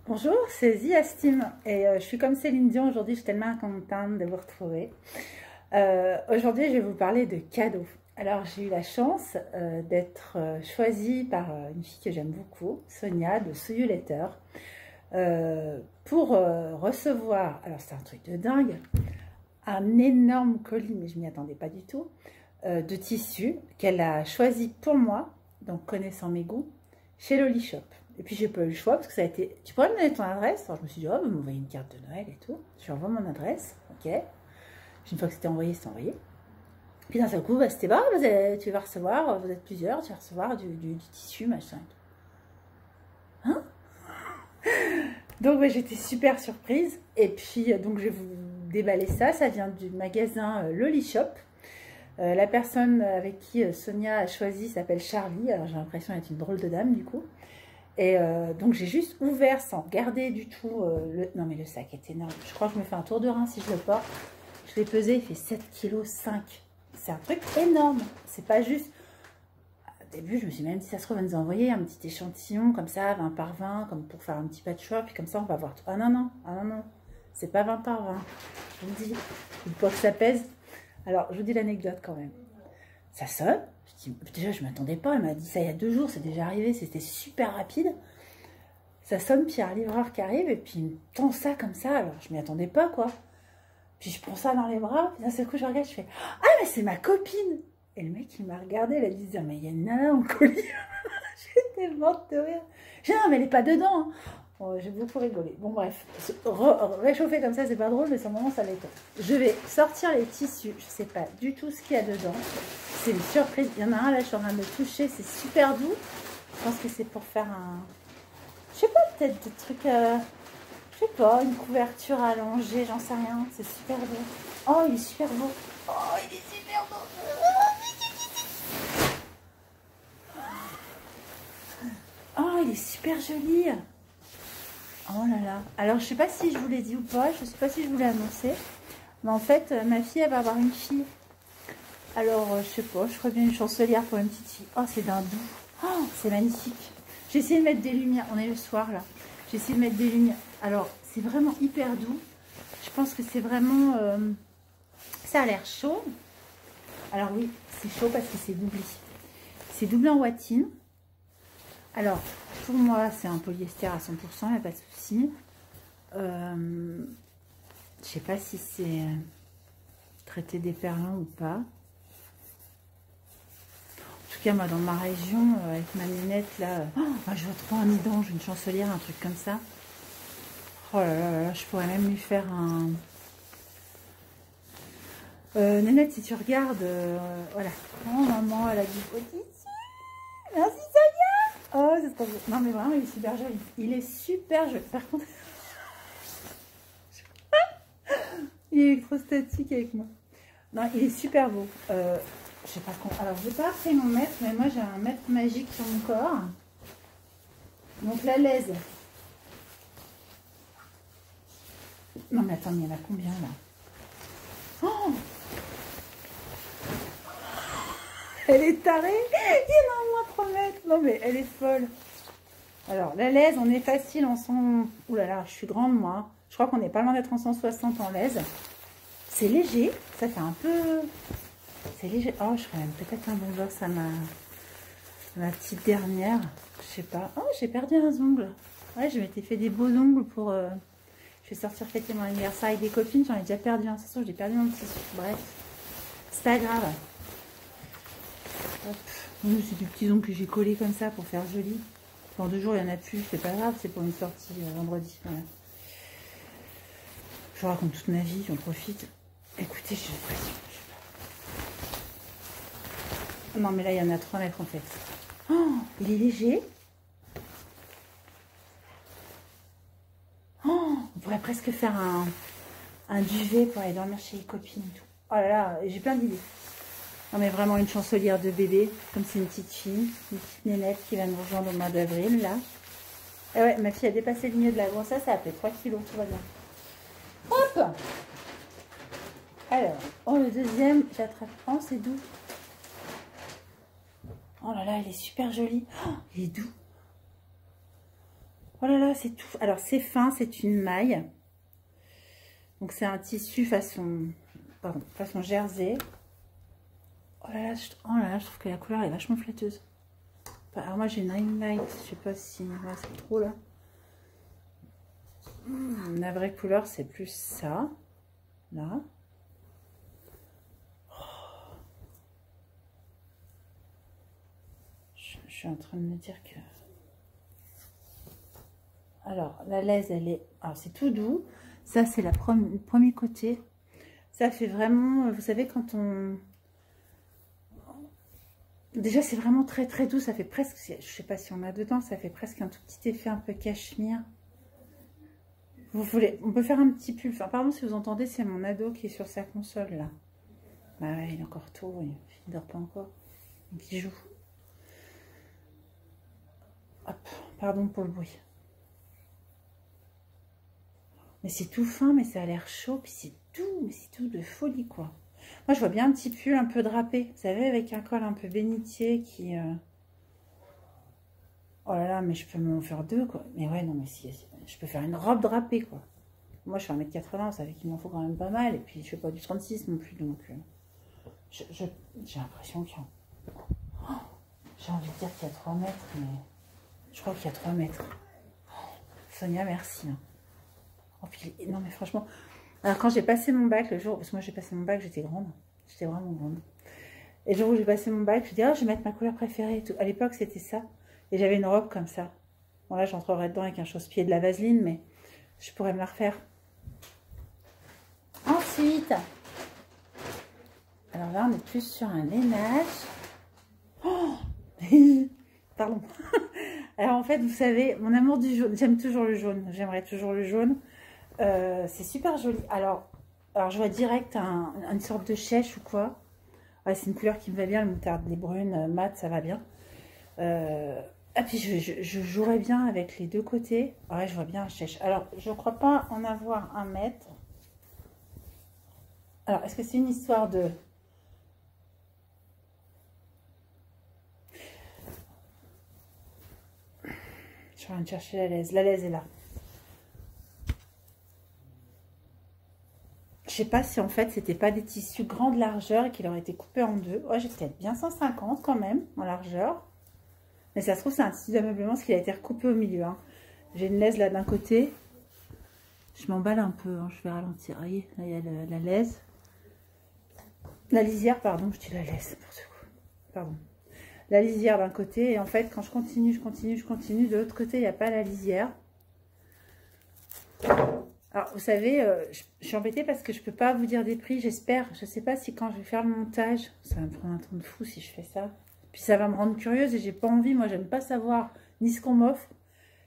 Bonjour, c'est Zia Steam et je suis comme Céline Dion aujourd'hui, je suis tellement contente de vous retrouver. Aujourd'hui, je vais vous parler de cadeaux. Alors, j'ai eu la chance d'être choisie par une fille que j'aime beaucoup, Sonia de So You Letter, pour recevoir, alors c'est un truc de dingue, un énorme colis, mais je m'y attendais pas du tout, de tissu qu'elle a choisi pour moi, donc connaissant mes goûts, chez Loli Shop. Et puis j'ai pas eu le choix parce que ça a été. Tu pourrais me donner ton adresse? Alors je me suis dit, oh, bah, m'envoyer une carte de Noël et tout. Je lui envoie mon adresse, ok. Une fois que c'était envoyé, c'était envoyé. Puis d'un seul coup, bah, c'était bah, tu vas recevoir, vous êtes plusieurs, tu vas recevoir du tissu, machin. Hein? Donc bah, j'étais super surprise. Et puis donc je vais vous déballer ça. Ça vient du magasin Loli Shop. La personne avec qui Sonia a choisi s'appelle Charlie. Alors j'ai l'impression d'être une drôle de dame du coup. Et donc j'ai juste ouvert sans regarder du tout le... Non mais le sac est énorme. Je crois que je me fais un tour de rein si je le porte. Je l'ai pesé, il fait 7,5 kg. C'est un truc énorme. C'est pas juste... Au début, je me suis dit, même si ça se trouve, elle nous a envoyé un petit échantillon comme ça, 20 par 20, comme pour faire un petit patchwork. Puis comme ça, on va voir tout. Ah non, non, ah non, non. C'est pas 20 par 20. Je vous dis. Une fois que ça pèse. Alors, je vous dis l'anecdote quand même. Ça sonne. Déjà, je ne m'attendais pas. Elle m'a dit ça il y a 2 jours. C'est déjà arrivé. C'était super rapide. Ça sonne, puis il y a un livreur qui arrive. Et puis, il me tend ça comme ça. Alors, je ne m'y attendais pas, quoi. Puis, je prends ça dans les bras. Puis, d'un seul coup, je regarde. Je fais « Ah, mais c'est ma copine !» Et le mec, il m'a regardé. Il a dit « Mais il y a une nana en colis. » J'étais morte de rire. J'ai dit « Non, mais elle n'est pas dedans. Hein. » Bon, j'ai beaucoup rigolé. Bon, bref. Réchauffer comme ça, c'est pas drôle. Mais sur le moment, ça l'était. Je vais sortir les tissus. Je ne sais pas du tout ce qu'il y a dedans. C'est une surprise. Il y en a un là, je suis en train de le toucher. C'est super doux. Je pense que c'est pour faire un... Je sais pas, peut-être des trucs... Je sais pas, une couverture allongée, j'en sais rien. C'est super beau. Oh, il est super beau. Oh, il est super beau. Oh, il est super joli. Oh là là. Alors, je sais pas si je vous l'ai dit ou pas. Je sais pas si je vous l'ai annoncé. Mais en fait, ma fille, elle va avoir une fille. Alors, je sais pas, je ferais bien une chancelière pour une petite fille. Oh, c'est d'un doux. Oh, c'est magnifique. J'ai essayé de mettre des lumières. On est le soir, là. J'ai essayé de mettre des lumières. Alors, c'est vraiment hyper doux. Je pense que c'est vraiment... ça a l'air chaud. Alors oui, c'est chaud parce que c'est doublé. C'est doublé en watine. Alors, pour moi, c'est un polyester à 100%, il n'y a pas de souci. Je sais pas si c'est traité déperlant ou pas. En tout cas, moi, dans ma région, avec ma nénette, là, je veux trop un nidon, une chancelière, un truc comme ça. Oh là là là, je pourrais même lui faire un... Nénette, si tu regardes, voilà. Oh, maman, elle a du beau tissu. Merci, Sonia. Oh, c'est trop beau. Non, mais vraiment, il est super joli. Il est super joli. Par contre, il est électrostatique avec moi. Non, il est super beau. Je sais pas comment. Alors, je n'ai pas fait mon mètre, mais moi, j'ai un mètre magique sur mon corps. Donc, la laise. Non, mais attends, il y en a combien, là? Oh! Elle est tarée. Il y en a au moins 3 mètres. Non, mais elle est folle. Alors, la laise, on est facile en 100... Ouh là là, je suis grande, moi. Je crois qu'on est pas loin d'être en 160 en laise. C'est léger. Ça fait un peu... C'est léger. Oh, je ferais même peut-être un bon boss à ma petite dernière. Je sais pas. Oh, j'ai perdu un ongle. Ouais, je m'étais fait des beaux ongles pour... Je vais sortir fêter mon anniversaire avec des copines. J'en ai déjà perdu un. C'est sûr, j'ai perdu mon tissu. Bref. C'est pas grave. C'est des petits ongles que j'ai collés comme ça pour faire joli. Dans 2 jours, il n'y en a plus. C'est pas grave, c'est pour une sortie vendredi. Voilà. Je vous raconte toute ma vie, j'en profite. Écoutez, j'ai l'impression. Non, mais là, il y en a 3 mètres en fait. Oh, il est léger. Oh, on pourrait presque faire un duvet pour aller dormir chez les copines et tout. Oh là là, j'ai plein d'idées. Non mais vraiment une chancelière de bébé, comme c'est une petite fille, une petite nénette qui va nous rejoindre au mois d'avril, là. Et ouais, ma fille a dépassé le milieu de la grossesse, ça a fait 3 kilos, tout va bien. Hop! Alors, oh le deuxième, j'attrape. Oh, c'est doux. Oh là là, il est super joli. Oh, il est doux. Oh là là, c'est tout. Alors, c'est fin, c'est une maille. Donc, c'est un tissu façon, pardon, façon jersey. Oh là là, je trouve que la couleur est vachement flatteuse. Alors, moi, j'ai une ring light. Je sais pas si... Ouais, c'est trop, là. La vraie couleur, c'est plus ça. Là. Je suis en train de me dire que... Alors, la laise, elle est... Alors, c'est tout doux. Ça, c'est le premier côté. Ça fait vraiment... Vous savez, quand on... Déjà, c'est vraiment très, très doux. Ça fait presque... Je sais pas si on a dedans. Ça fait presque un tout petit effet un peu cachemire. Vous voulez... On peut faire un petit pull. Enfin, pardon si vous entendez, c'est mon ado qui est sur sa console, là. Bah ouais, il est encore tôt. Il ne dort pas encore. Donc, il joue. Hop. Pardon pour le bruit. Mais c'est tout fin, mais ça a l'air chaud, puis c'est tout de folie, quoi. Moi, je vois bien un petit pull un peu drapé, vous savez, avec un col un peu bénitier qui... Oh là là, mais je peux m'en faire deux, quoi. Mais ouais, non, mais si, je peux faire une robe drapée, quoi. Moi, je suis 1m80, vous savez qu'il m'en faut quand même pas mal, et puis je fais pas du 36 non plus, donc... j'ai l'impression qu'il y a... Oh, j'ai envie de dire qu'il y a 3 mètres, mais... Je crois qu'il y a 3 mètres. Sonia, merci, hein. Oh, puis, non mais franchement, alors quand j'ai passé mon bac le jour, parce que moi j'ai passé mon bac, j'étais grande, j'étais vraiment grande. Et le jour où j'ai passé mon bac, je me dis, oh, je vais mettre ma couleur préférée et tout. À l'époque, c'était ça. Et j'avais une robe comme ça. Bon là, j'entrerai dedans avec un chausse-pied de la vaseline, mais je pourrais me la refaire. Ensuite, alors là, on est plus sur un lainage. Oh pardon. Alors en fait, vous savez, mon amour du jaune, j'aime toujours le jaune, j'aimerais toujours le jaune. C'est super joli. Alors je vois direct une sorte de chèche ou quoi. Ouais, c'est une couleur qui me va bien, le moutarde, les brunes, mat, ça va bien. Ah puis je jouerais bien avec les deux côtés. Ouais, je vois bien un chèche. Alors, je ne crois pas en avoir 1 mètre. Alors, est-ce que c'est une histoire de... Je suis en train de chercher la laise. La laise est là. Je sais pas si en fait c'était pas des tissus grande largeur et qu'il aurait été coupé en deux. Ouais, j'ai peut-être bien 150 quand même en largeur. Mais ça se trouve c'est un tissu d'ameublement parce qu'il a été recoupé au milieu. Hein. J'ai une laise là d'un côté. Je m'emballe un peu, hein. Je vais ralentir. Vous voyez, là il y a la laise. La lisière, pardon, je dis la laise, n'importe quoi. Pardon. La lisière d'un côté et en fait quand je continue, de l'autre côté il n'y a pas la lisière. Alors, vous savez, je suis embêtée parce que je ne peux pas vous dire des prix, j'espère. Je ne sais pas si quand je vais faire le montage, ça va me prendre un temps de fou si je fais ça. Puis ça va me rendre curieuse et j'ai pas envie. Moi, j'aime pas savoir ni ce qu'on m'offre.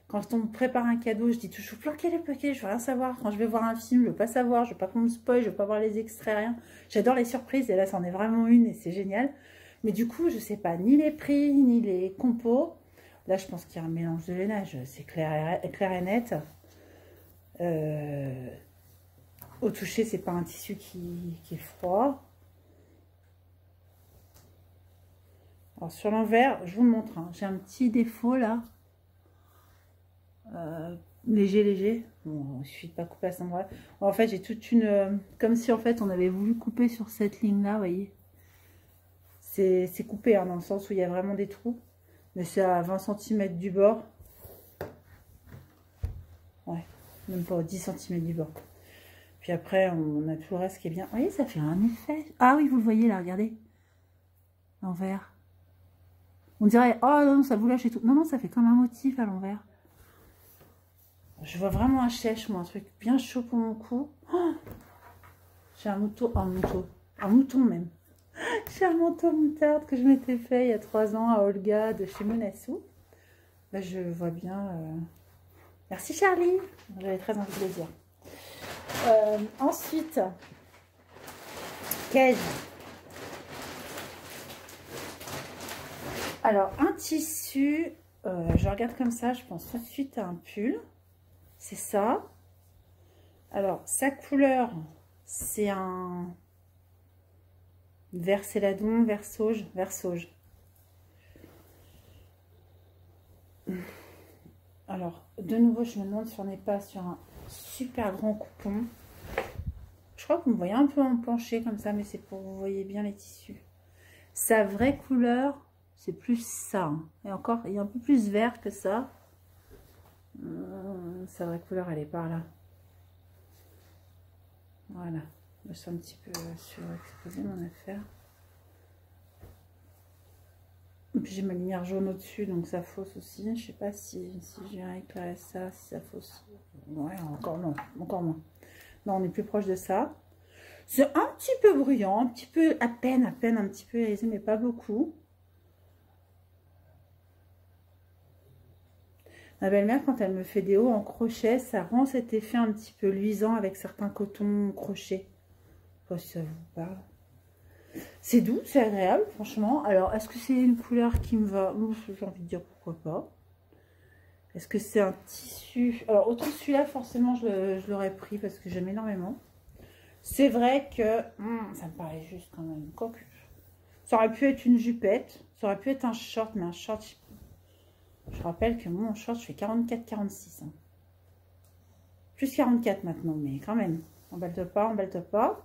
Quand on me prépare un cadeau, je dis toujours planquez les paquets, je veux rien savoir. Quand je vais voir un film, je veux pas savoir, je veux pas qu'on me spoil, je veux pas voir les extraits, rien. J'adore les surprises et là, c'en est vraiment une et c'est génial. Mais du coup, je sais pas ni les prix, ni les compos. Là, je pense qu'il y a un mélange de lainage, c'est clair et net. Au toucher, c'est pas un tissu qui est froid. Alors sur l'envers, je vous le montre. Hein, j'ai un petit défaut là. Léger. Bon, il suffit de pas couper à cet endroit. En fait, j'ai toute une... comme si en fait on avait voulu couper sur cette ligne là, vous voyez. C'est coupé hein, dans le sens où il y a vraiment des trous. Mais c'est à 20 cm du bord. Ouais, même pas 10 cm du bord. Puis après, on a tout le reste qui est bien. Vous voyez, ça fait un effet. Ah oui, vous le voyez là, regardez. L'envers. On dirait, oh non, ça vous lâche et tout. Non, non, ça fait comme un motif à l'envers. Je vois vraiment un chèche, moi, un truc bien chaud pour mon cou. Oh, j'ai un mouton, un mouton même. J'ai un manteau moutarde que je m'étais fait il y a 3 ans à Olga de chez Monassou. Là, je vois bien. Merci Charlie. J'avais très envie de le dire. Ensuite, qu'ai-je? Alors, un tissu, je regarde comme ça, je pense tout de suite à un pull. C'est ça. Alors, sa couleur, c'est un vert céladon, vert sauge. Alors, de nouveau, je me demande si on n'est pas sur un super grand coupon. Je crois que vous me voyez un peu en penché comme ça, mais c'est pour que vous voyez bien les tissus. Sa vraie couleur, c'est plus ça. Hein. Et encore, il y a un peu plus vert que ça. Sa vraie couleur, elle est par là. Voilà. Je suis un petit peu surexposée mon affaire. Et puis j'ai ma lumière jaune au-dessus, donc ça fausse aussi. Je sais pas si je viens éclairer ça, si ça fausse. Ouais, encore non, encore moins. Non, on est plus proche de ça. C'est un petit peu bruyant, un petit peu, à peine, un petit peu irisé, mais pas beaucoup. Ma belle-mère, quand elle me fait des hauts en crochet, ça rend cet effet un petit peu luisant avec certains cotons crochets. Je sais pas si ça vous parle. C'est doux, c'est agréable, franchement. Alors, est-ce que c'est une couleur qui me va? J'ai envie de dire pourquoi pas. Est-ce que c'est un tissu? Alors, autant celui-là, forcément, je l'aurais pris parce que j'aime énormément. C'est vrai que ça me paraît juste quand même. Ça aurait pu être une jupette, ça aurait pu être un short, mais un short, je rappelle que mon short, je fais 44-46. Hein. Plus 44 maintenant, mais quand même. Emballe-toi pas, emballe-toi pas.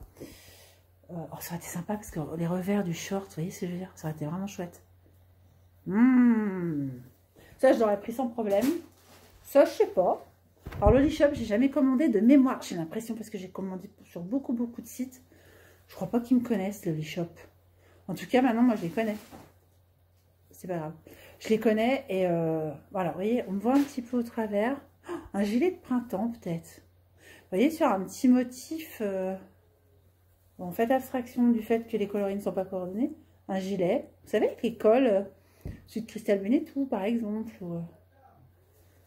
Oh, ça aurait été sympa parce que les revers du short, vous voyez ce que je veux dire? Ça aurait été vraiment chouette. Ça, je l'aurais pris sans problème. Ça, je sais pas. Alors, l'Olishop, j'ai jamais commandé de mémoire. J'ai l'impression parce que j'ai commandé sur beaucoup de sites. Je crois pas qu'ils me connaissent, l'Olishop. En tout cas, maintenant, moi, je les connais. C'est pas grave. Je les connais et voilà, vous voyez, on me voit un petit peu au travers. Oh, un gilet de printemps, peut-être. Vous voyez, sur un petit motif... Bon, faites abstraction du fait que les coloris ne sont pas coordonnés. Un gilet. Vous savez, avec les cols, celui de Cristal Benetton, par exemple. Ou,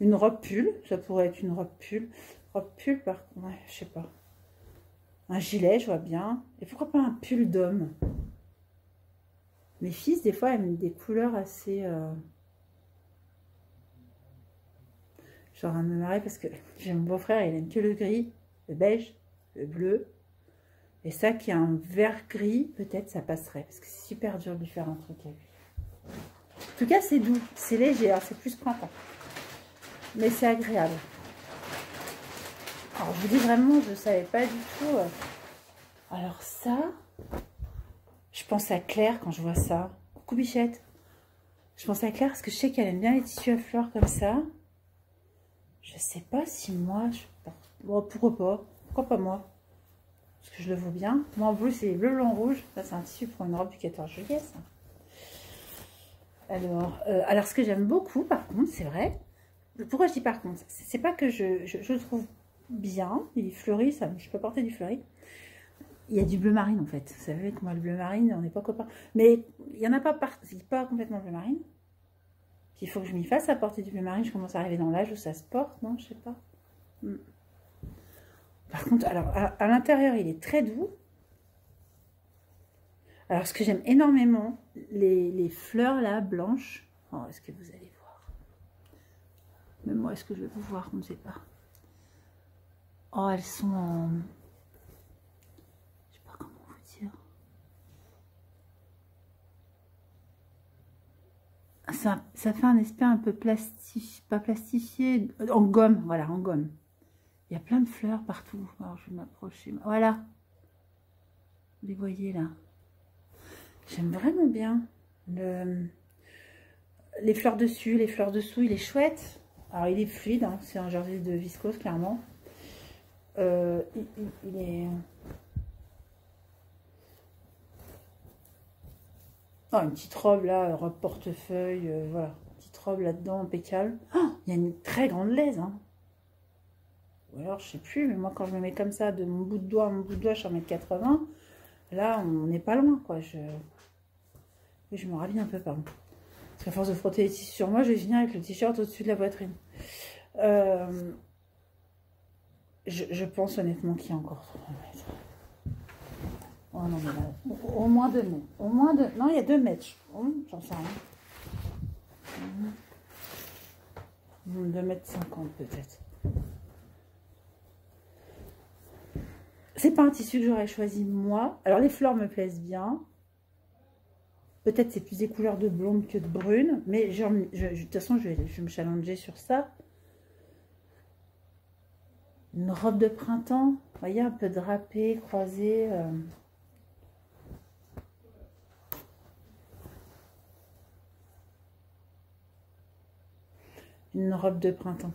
une robe pull. Ça pourrait être une robe pull. Robe pull, par contre, ouais, je sais pas. Un gilet, je vois bien. Et pourquoi pas un pull d'homme? Mes fils, des fois, aiment des couleurs assez... Genre à me marrer parce que j'ai mon beau-frère, il aime que le gris, le beige, le bleu. Et ça qui est un vert gris, peut-être ça passerait. Parce que c'est super dur de lui faire un truc avec lui. En tout cas, c'est doux, c'est léger, c'est plus printemps. Mais c'est agréable. Alors, je vous dis vraiment, je ne savais pas du tout. Alors ça, je pense à Claire quand je vois ça. Coucou Bichette. Je pense à Claire parce que je sais qu'elle aime bien les tissus à fleurs comme ça. Je sais pas si moi, je porte... Bon, pourquoi pas? Pourquoi pas moi? Parce que je le vaux bien. Moi en bleu, c'est bleu, blanc, rouge. Ça, c'est un tissu pour une robe du 14 juillet, ça. Alors ce que j'aime beaucoup, par contre, c'est vrai. Pourquoi je dis par contre? C'est pas que je le trouve bien. Il est fleuri, ça, je peux porter du fleuri. Il y a du bleu marine, en fait. Vous savez que moi, le bleu marine, on n'est pas copains. Mais il n'y en a pas pas complètement bleu marine. Il faut que je m'y fasse à porter du bleu marine. Je commence à arriver dans l'âge où ça se porte, non? Je sais pas. Par contre, alors, à l'intérieur, il est très doux. Alors, ce que j'aime énormément, les fleurs, là, blanches. Oh, est-ce que vous allez voir? Même moi, est-ce que je vais vous voir? On ne sait pas. Oh, elles sont en... Je sais pas comment vous dire. Ça fait un aspect un peu plastifié, pas plastifié, en gomme, voilà, en gomme. Il y a plein de fleurs partout. Alors, je vais m'approcher. Voilà. Vous les voyez là. J'aime vraiment bien. Les fleurs dessus, les fleurs dessous, il est chouette. Alors, il est fluide. Hein. C'est un jersey de viscose, clairement. Il est... Oh, une petite robe là, robe portefeuille. Voilà. Petite robe là-dedans, impeccable. Oh, il y a une très grande laise. Hein. Ou alors, je sais plus, mais moi, quand je me mets comme ça, de mon bout de doigt à mon bout de doigt, je suis en 1m80. Là, on n'est pas loin, quoi. Je me rhabille un peu, pardon. Parce qu'à force de frotter les tissus sur moi, je vais finir avec le t-shirt au-dessus de la poitrine. Je pense honnêtement qu'il y a encore 3 mètres. Oh non, mais là, au moins 2 mètres. Au moins 2... Non, il y a 2 mètres. J'en sais rien. 2 mètres 50 peut-être. C'est pas un tissu que j'aurais choisi moi. Alors les fleurs me plaisent bien. Peut-être c'est plus des couleurs de blonde que de brune. Mais de toute façon, je vais me challenger sur ça. Une robe de printemps. Vous voyez, un peu drapée, croisée. Une robe de printemps.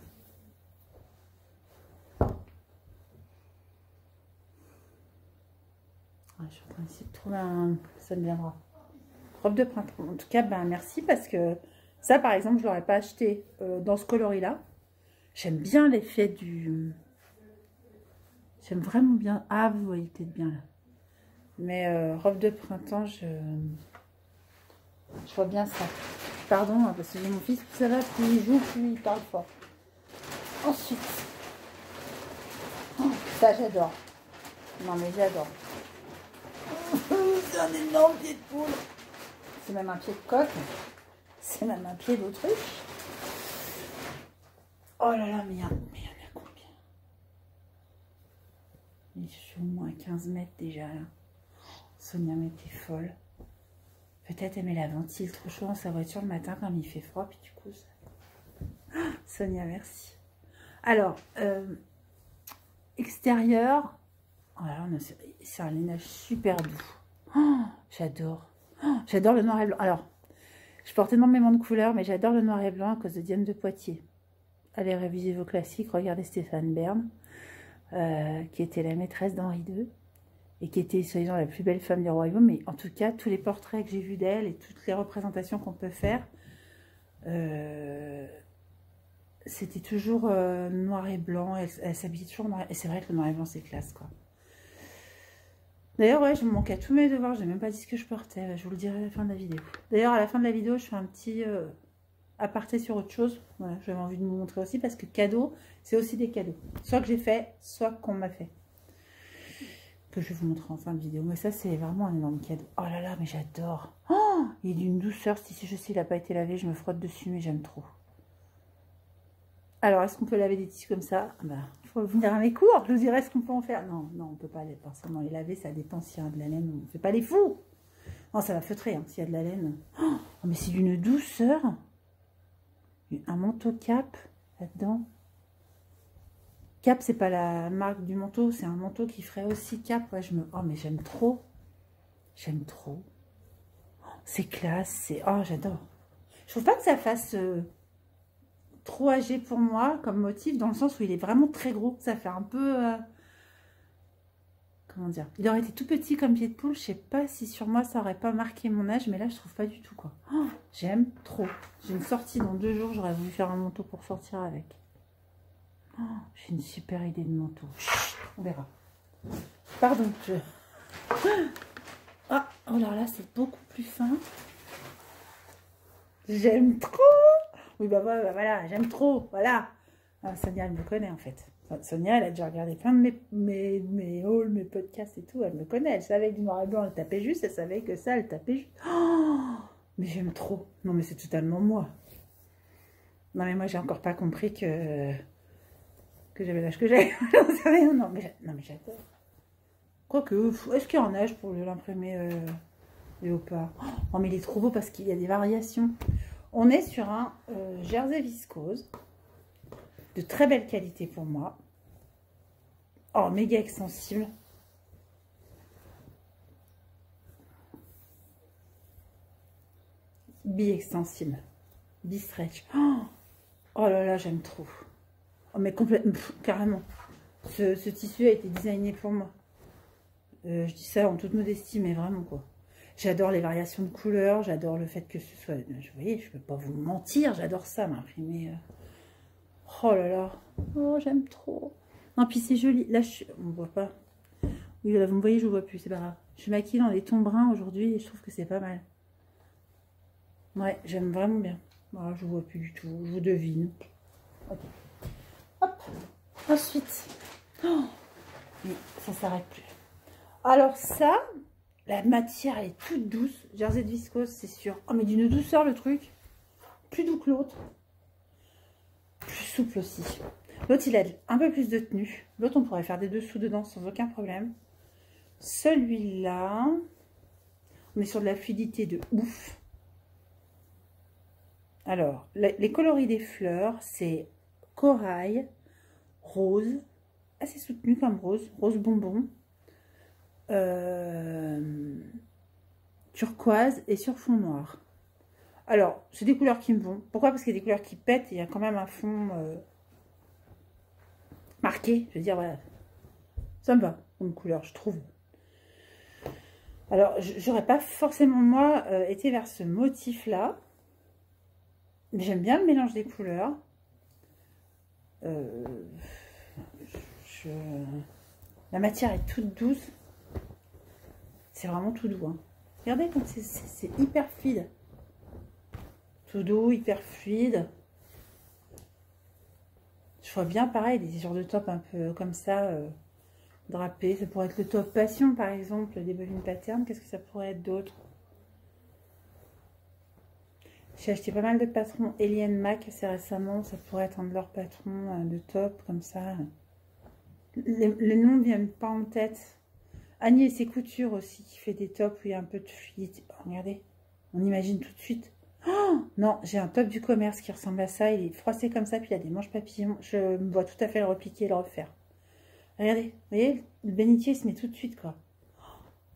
Je suis en train d'essayer de trouver un... Ça me viendra. Robe de printemps. En tout cas, ben, merci parce que ça, par exemple, je ne l'aurais pas acheté dans ce coloris-là. J'aime bien l'effet du... J'aime vraiment bien... Ah, vous voyez peut-être bien là. Mais robe de printemps, je vois bien ça. Pardon, hein, parce que j'ai mon fils, plus ça va, plus il joue, plus il parle fort. Ensuite, oh, ça j'adore. Non mais j'adore. C'est un énorme pied de poule. C'est même un pied de coq. C'est même un pied d'autruche. Oh là là, mais il y en a combien? Je suis au moins à 15 mètres déjà là. Sonia, mais t'es folle. Peut-être elle met la ventile trop chaud dans sa voiture le matin quand il fait froid. Puis du coup, ça... Sonia, merci. Alors, extérieur. Oh là là, c'est un lainage super doux. Oh, j'adore. Oh, j'adore le noir et blanc. Alors, je porte énormément de couleurs, mais j'adore le noir et blanc à cause de Diane de Poitiers. Allez réviser vos classiques. Regardez Stéphane Bern, qui était la maîtresse d'Henri II. Et qui était, soi-disant, la plus belle femme du royaume. Mais en tout cas, tous les portraits que j'ai vus d'elle et toutes les représentations qu'on peut faire, c'était toujours noir et blanc. Elle s'habillait toujours noir. Et c'est vrai que le noir et blanc, c'est classe, quoi. D'ailleurs, ouais, je me manque à tous mes devoirs. J'ai même pas dit ce que je portais. Je vous le dirai à la fin de la vidéo. D'ailleurs, à la fin de la vidéo, je fais un petit aparté sur autre chose. Voilà, j'avais envie de vous montrer aussi parce que cadeaux, c'est aussi des cadeaux. Soit que j'ai fait, soit qu'on m'a fait. Que je vais vous montrer en fin de vidéo. Mais ça, c'est vraiment un énorme cadeau. Oh là là, mais j'adore. Oh, il est d'une douceur. Si je sais, il n'a pas été lavé, je me frotte dessus, mais j'aime trop. Alors, est-ce qu'on peut laver des tissus comme ça? Bah, il faut venir à mes cours. Je vous dirai ce qu'on peut en faire. Non, non, on ne peut pas forcément les laver. Ça dépend s'il y a de la laine. On ne fait pas les fous. Non, ça va feutrer hein, s'il y a de la laine. Oh, mais c'est d'une douceur. Un manteau cap là-dedans. Cap, c'est pas la marque du manteau, c'est un manteau qui ferait aussi Cap. Ouais, oh, mais j'aime trop. J'aime trop. Oh, c'est classe, c'est... Oh, j'adore. Je trouve pas que ça fasse trop âgé pour moi comme motif, dans le sens où il est vraiment très gros. Ça fait un peu... comment dire? Il aurait été tout petit comme pied de poule. Je sais pas si sur moi, ça aurait pas marqué mon âge, mais là, je trouve pas du tout, quoi. Oh, j'aime trop. J'ai une sortie dans 2 jours. J'aurais voulu faire un manteau pour sortir avec. Oh, j'ai une super idée de manteau. Chut, on verra. Pardon, Ah, oh là là, c'est beaucoup plus fin. J'aime trop. Oui, bah voilà, j'aime trop. Voilà. Ah, Sonia, elle me connaît en fait. Enfin, Sonia, elle a déjà regardé plein de mes hauls, mes podcasts et tout. Elle me connaît. Elle savait que du noir et blanc, elle tapait juste. Elle savait que ça, elle tapait juste. Oh, mais j'aime trop. Non, mais c'est totalement moi. Non, mais moi, j'ai encore pas compris que j'avais l'âge que j'ai. J'en sais rien. Non, mais j'adore. Quoique, est-ce qu'il y a un âge pour l'imprimer léopard? Oh, mais il est trop beau parce qu'il y a des variations. On est sur un jersey viscose de très belle qualité pour moi. Oh, méga extensible. Bi-extensible. Bi-stretch. Oh là là, j'aime trop. Oh, mais complètement, carrément. Ce tissu a été designé pour moi. Je dis ça en toute modestie, mais vraiment quoi. J'adore les variations de couleurs, j'adore le fait que ce soit... Vous voyez, je ne peux pas vous mentir, j'adore ça, m'imprimer. Oh là là, oh j'aime trop. Non, puis c'est joli. Là, on ne voit pas. Oui, là, vous me voyez, je ne vois plus, c'est pas grave. Je suis maquillée dans les tons bruns aujourd'hui et je trouve que c'est pas mal. Ouais, j'aime vraiment bien. Voilà, je ne vois plus du tout, je vous devine. Ok. Hop. Ensuite. Oh, mais ça ne s'arrête plus. Alors ça, la matière, elle est toute douce. Jersey de viscose, c'est sûr. Oh, mais d'une douceur, le truc. Plus doux que l'autre. Plus souple aussi. L'autre, il a un peu plus de tenue. L'autre, on pourrait faire des dessous dedans sans aucun problème. Celui-là, on est sur de la fluidité de ouf. Alors, les coloris des fleurs, c'est corail, rose, assez soutenu comme rose, rose bonbon, turquoise et sur fond noir. Alors, c'est des couleurs qui me vont. Pourquoi? Parce qu'il y a des couleurs qui pètent et il y a quand même un fond marqué. Je veux dire, voilà, ça me va comme couleur, je trouve. Alors, j'aurais pas forcément, moi, été vers ce motif-là. Mais j'aime bien le mélange des couleurs. La matière est toute douce. C'est vraiment tout doux. Hein. Regardez comme c'est hyper fluide. Tout doux, hyper fluide. Je vois bien pareil, des genres de top un peu comme ça, drapés. Ça pourrait être le top passion par exemple, des bobines patterns. Qu'est-ce que ça pourrait être d'autre? J'ai acheté pas mal de patrons Eliane Mac assez récemment. Ça pourrait être un de leurs patrons de top comme ça. Les noms ne viennent pas en tête. Annie et ses coutures aussi, qui fait des tops où il y a un peu de fluidité. Oh, regardez, on imagine tout de suite. Oh non, j'ai un top du commerce qui ressemble à ça. Il est froissé comme ça, puis il y a des manches papillons. Je me vois tout à fait le repliquer et le refaire. Regardez, vous voyez, le bénitier il se met tout de suite, quoi.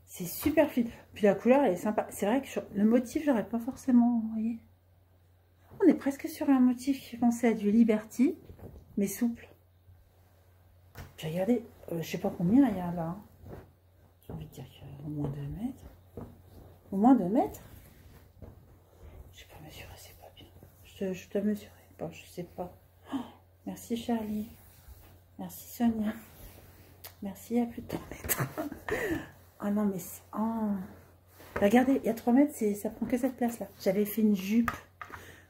C'est super fluide. Puis la couleur, elle est sympa. C'est vrai que le motif, j'aurais pas forcément, vous voyez. On est presque sur un motif qui pensait à du Liberty, mais souple. J'ai regardé, je sais pas combien il y a là. J'ai envie de dire qu'il y a au moins 2 mètres. Au moins 2 mètres. Je sais pas mesurer, c'est pas bien. Je dois mesurer. Bon, je sais pas. Oh, merci Charlie. Merci Sonia. Merci, à plus de 3 mètres. Ah non, mais c'est... Oh. Regardez, il y a 3 mètres, ça prend que cette place-là. J'avais fait une jupe.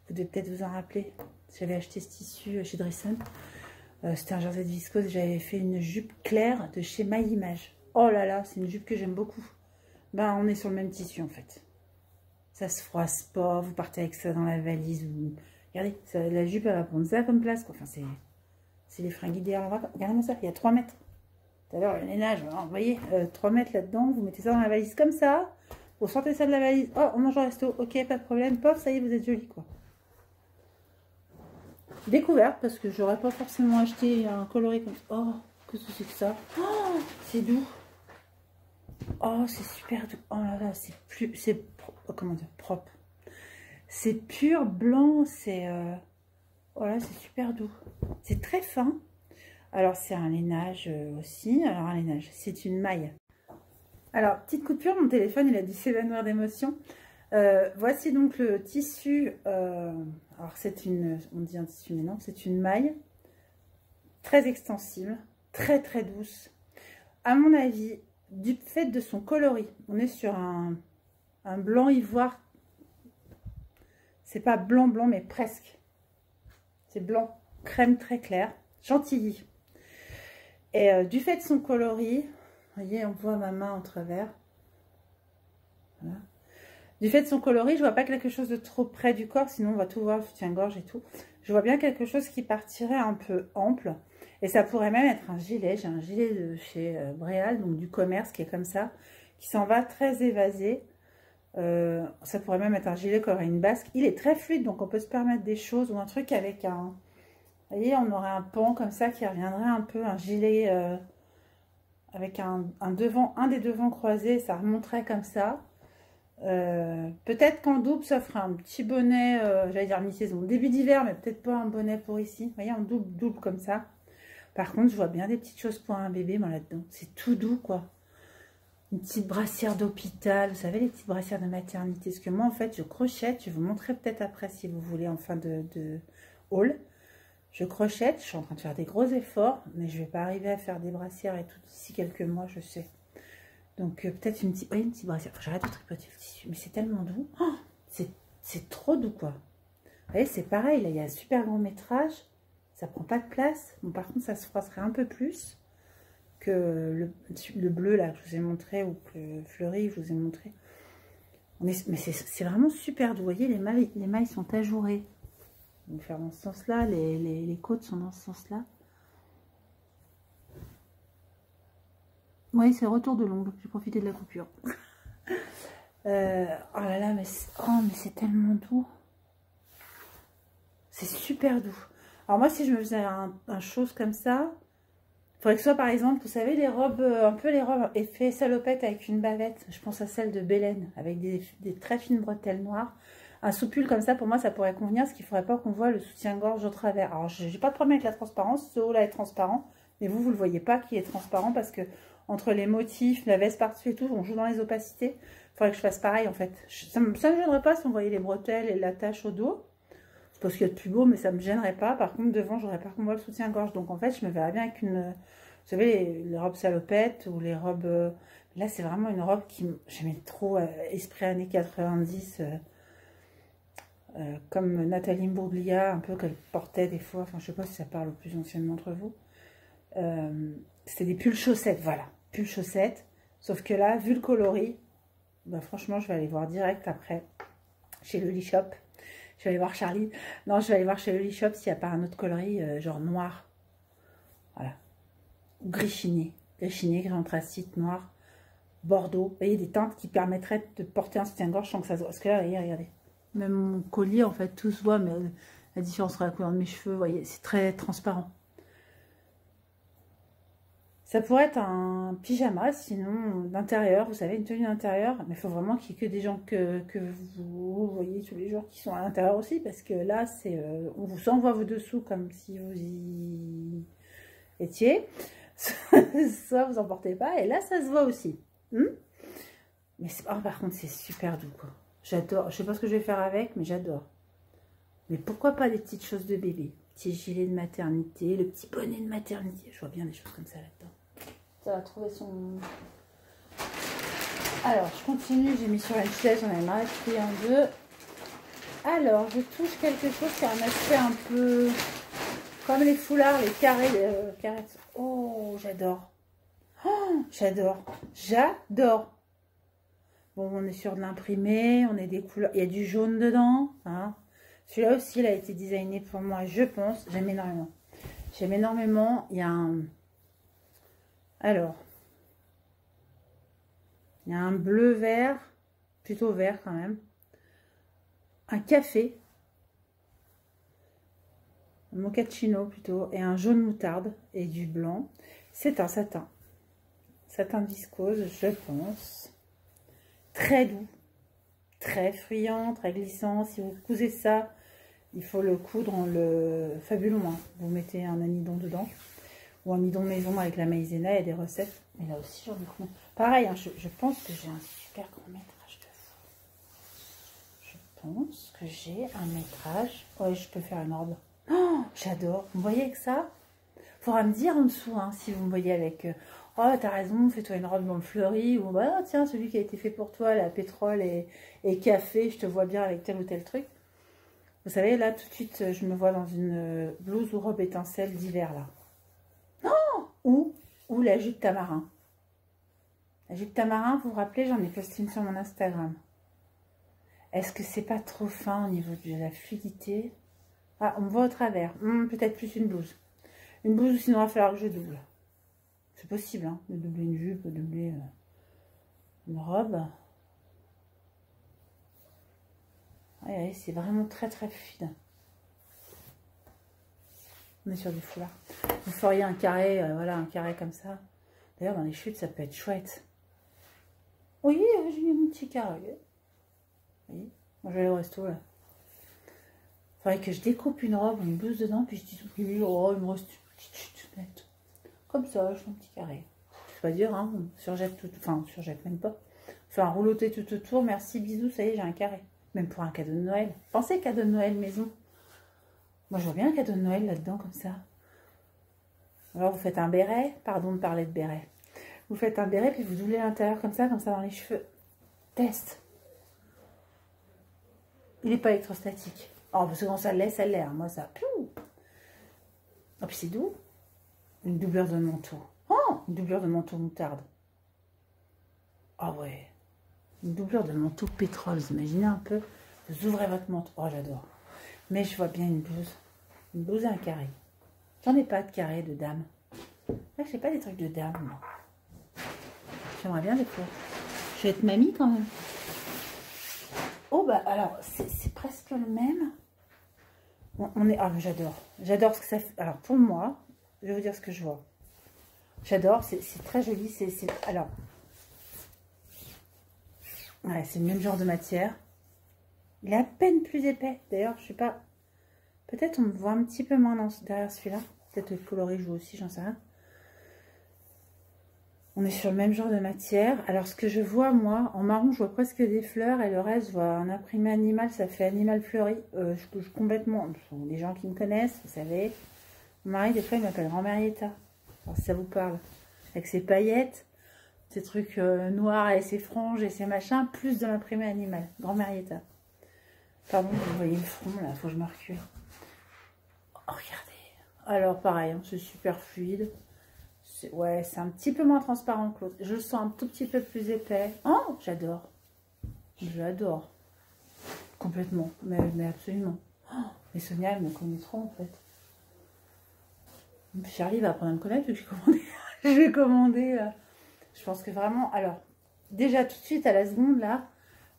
Vous devez peut-être vous en rappeler. J'avais acheté ce tissu chez Dresson. C'était un jersey de viscose. J'avais fait une jupe claire de chez My Image. Oh là là, c'est une jupe que j'aime beaucoup. Ben, on est sur le même tissu en fait. Ça se froisse pas. Vous partez avec ça dans la valise. Regardez, la jupe, elle va prendre ça comme place. Quoi. Enfin, c'est les fringues idéales. Regardez-moi ça, il y a 3 mètres. Tout à l'heure, le ménage, vous voyez, 3 mètres là-dedans. Vous mettez ça dans la valise comme ça. Vous sortez ça de la valise. Oh, on mange au resto. Ok, pas de problème. Pof, ça y est, vous êtes joli quoi. Découverte parce que j'aurais pas forcément acheté un coloris comme ça. Oh, que c'est que ça? Oh, c'est doux. Oh, c'est super doux. Oh là là, c'est comment dire, propre. C'est pur blanc, c'est voilà, c'est super doux. C'est très fin. Alors c'est un lainage aussi. Alors un lainage, c'est une maille. Alors petite coupure, mon téléphone il a dû s'évanouir d'émotion. Voici donc le tissu. Alors c'est une, on dit un tissu, mais non, c'est une maille très extensible, très très douce. À mon avis, du fait de son coloris, on est sur un blanc ivoire. C'est pas blanc blanc, mais presque. C'est blanc crème très clair, chantilly. Et du fait de son coloris, vous voyez, on voit ma main en travers. Voilà. Du fait de son coloris, je vois pas quelque chose de trop près du corps, sinon on va tout voir, le soutien-gorge et tout. Je vois bien quelque chose qui partirait un peu ample. Et ça pourrait même être un gilet. J'ai un gilet de chez Bréal, donc du commerce, qui est comme ça, qui s'en va très évasé. Ça pourrait même être un gilet qui aurait une basque. Il est très fluide, donc on peut se permettre des choses ou un truc avec un... Vous voyez, on aurait un pan comme ça qui reviendrait un peu, un gilet avec un des devants croisés, ça remonterait comme ça. Peut-être qu'en double, ça ferait un petit bonnet, j'allais dire mi-saison, début d'hiver, mais peut-être pas un bonnet pour ici. Vous voyez, en double comme ça. Par contre, je vois bien des petites choses pour un bébé, moi, là-dedans. C'est tout doux, quoi. Une petite brassière d'hôpital, vous savez, les petites brassières de maternité. Parce que moi, en fait, je crochette. Je vais vous montrer peut-être après, si vous voulez, en fin de haul. Je crochette. Je suis en train de faire des gros efforts, mais je ne vais pas arriver à faire des brassières et tout d'ici quelques mois, je sais. Donc, peut-être une petite brassière. Faut que j'arrête de tripoter le tissu. Mais c'est tellement doux. Oh, c'est trop doux, quoi. Vous voyez, c'est pareil. Là, il y a un super grand métrage. Ça prend pas de place. Bon, par contre, ça se froisserait un peu plus que le bleu là que je vous ai montré, ou que le fleuri je vous ai montré. Mais c'est vraiment super doux. Vous voyez, les mailles sont ajourées. On va faire dans ce sens-là. Les côtes sont dans ce sens-là. Oui, c'est retour de l'ongle. J'ai profité de la coupure. Oh là là, mais c'est tellement doux. C'est super doux. Alors moi, si je me faisais un chose comme ça, faudrait que ce soit, par exemple, vous savez, les robes, un peu les robes effet salopette avec une bavette. Je pense à celle de Bélène, avec des très fines bretelles noires. Un soupule comme ça, pour moi, ça pourrait convenir, parce qu'il ne faudrait pas qu'on voit le soutien-gorge au travers. Alors, j'ai pas de problème avec la transparence, ce haut-là est transparent, mais vous ne le voyez pas qui est transparent, parce que entre les motifs, la veste par-dessus et tout, on joue dans les opacités. Il faudrait que je fasse pareil, en fait. Ça ne me gênerait pas si on voyait les bretelles et l'attache au dos. C'est pas ce qu'il y a de plus beau, mais ça ne me gênerait pas. Par contre, devant, j'aurais pas qu'on voit le soutien-gorge. Donc, en fait, je me verrais bien avec une... Vous savez, les robes salopettes ou les robes... Là, c'est vraiment une robe qui... J'aimais trop esprit années 90... comme Nathalie Imbruglia, un peu qu'elle portait des fois, enfin je sais pas si ça parle au plus anciennes d'entre vous, c'était des pulls chaussettes, voilà, pulls chaussettes, sauf que là, vu le coloris, bah franchement, je vais aller voir direct après, chez le Lee Shop, je vais aller voir Charlie, non, je vais aller voir chez le Lee Shop s'il n'y a pas un autre coloris, genre noir, voilà, ou gris chiné, gris anthracite, noir, bordeaux, vous voyez, des teintes qui permettraient de porter un soutien-gorge sans que ça se voit, parce que là, regardez. Même mon collier, en fait, tout se voit, mais la différence entre la couleur de mes cheveux, vous voyez, c'est très transparent. Ça pourrait être un pyjama, sinon d'intérieur, vous savez, une tenue d'intérieur, mais il faut vraiment qu'il y ait que des gens que vous voyez tous les jours qui sont à l'intérieur aussi, parce que là, c'est on vous envoie vos dessous comme si vous y étiez, soit vous en portez pas, et là, ça se voit aussi. Mais par contre, c'est super doux, quoi. J'adore. Je sais pas ce que je vais faire avec, mais j'adore. Mais pourquoi pas des petites choses de bébé? Petit gilet de maternité, le petit bonnet de maternité. Je vois bien des choses comme ça là-dedans. Ça va trouver son... Alors, je continue. J'ai mis sur une chaise, j'en ai marre de plier en deux. Alors, je touche quelque chose qui a un aspect un peu... Comme les foulards, les carrés. Carrés. Oh, j'adore. Oh, j'adore. J'adore. Bon, on est sur de l'imprimé, on est des couleurs, il y a du jaune dedans. Hein. Celui-là aussi, il a été designé pour moi, je pense. J'aime énormément. J'aime énormément. Il y a un... Alors, il y a un bleu-vert, plutôt vert quand même. Un café. Un mochaccino plutôt. Et un jaune moutarde et du blanc. C'est un satin. Satin viscose, je pense. Très doux, très fuyant, très glissant. Si vous cousez ça, il faut le coudre en le fabuleux. Hein. Vous mettez un amidon dedans ou un amidon maison avec la maïzena et des recettes. Mais là aussi, j'en ai combien. Pareil, hein, je pense que j'ai un super grand métrage de fou. Je pense que j'ai un métrage. Ouais, je peux faire une robe. Oh, j'adore. Vous voyez avec ça? Faudra me dire en dessous hein, si vous me voyez avec... Oh, t'as raison, fais-toi une robe dans le fleuri. Ou bah, tiens, celui qui a été fait pour toi, la pétrole et café, je te vois bien avec tel ou tel truc. Vous savez, là, tout de suite, je me vois dans une blouse ou robe étincelle d'hiver, là. Oh, ou la jupe tamarin. La jupe tamarin, vous vous rappelez, j'en ai posté une sur mon Instagram. Est-ce que c'est pas trop fin au niveau de la fluidité? Ah, on me voit au travers. Peut-être plus une blouse. Une blouse, ou sinon il va falloir que je double. C'est possible, hein, de doubler une jupe, de doubler une robe. Ouais, c'est vraiment très très fluide. On est sur du foulard. Vous feriez un carré, voilà, un carré comme ça. D'ailleurs, dans les chutes, ça peut être chouette. Oui, j'ai mis mon petit carré. Oui, moi je vais aller au resto là. Faudrait que je découpe une robe, une blouse dedans, puis je dis oui, oh, il me reste une petite chute nette. Comme ça, je fais un petit carré. C'est pas dur, hein, on surjette tout, enfin, on surjette même pas. Faire un rouloté tout autour, merci, bisous, ça y est, j'ai un carré. Même pour un cadeau de Noël. Pensez cadeau de Noël maison. Moi, je vois bien un cadeau de Noël là-dedans, comme ça. Alors, vous faites un béret, pardon de parler de béret. Vous faites un béret, puis vous doublez l'intérieur comme ça dans les cheveux. Test. Il n'est pas électrostatique. Oh, parce que quand ça l'est, ça l'est. Hein. Moi, ça... Oh, puis c'est doux. Une doublure de manteau. Oh, une doublure de manteau moutarde. Ah oh, ouais. Une doublure de manteau pétrole. Vous imaginez un peu. Vous ouvrez votre manteau. Oh, j'adore. Mais je vois bien une blouse. Une blouse et un carré. J'en ai pas de carré de dame. Là, je sais pas des trucs de dame, moi. J'aimerais bien des fois. Je vais être mamie quand même. Oh, bah alors, c'est presque le même. On est... Ah, j'adore. J'adore ce que ça fait. Alors, pour moi, je vais vous dire ce que je vois. J'adore, c'est très joli. Alors, ouais, c'est le même genre de matière. Il est à peine plus épais. D'ailleurs, je sais pas. Peut-être on me voit un petit peu moins derrière celui-là. Peut-être le coloris joue aussi, j'en sais rien. On est sur le même genre de matière. Alors, ce que je vois, moi, en marron, je vois presque des fleurs. Et le reste, je vois un imprimé animal. Ça fait animal fleuri. Je complètement... Ce sont des gens qui me connaissent, vous savez. Mon mari, des fois, il m'appelle Grand Marietta. Alors, si ça vous parle. Avec ses paillettes, ses trucs noirs et ses franges et ses machins, plus de l'imprimé animal. Grand Marietta. Pardon, vous voyez le front, là. Faut que je me recule. Oh, regardez. Alors, pareil, hein, c'est super fluide. Ouais, c'est un petit peu moins transparent que l'autre. Je le sens un tout petit peu plus épais. Oh, j'adore. J'adore. Complètement. Mais absolument. Oh, mais Sonia, elle me connaît trop, en fait. J'arrive à apprendre à me connaître vu que j'ai commandé. J'ai commandé. Je pense que vraiment... Alors, déjà, tout de suite, à la seconde, là,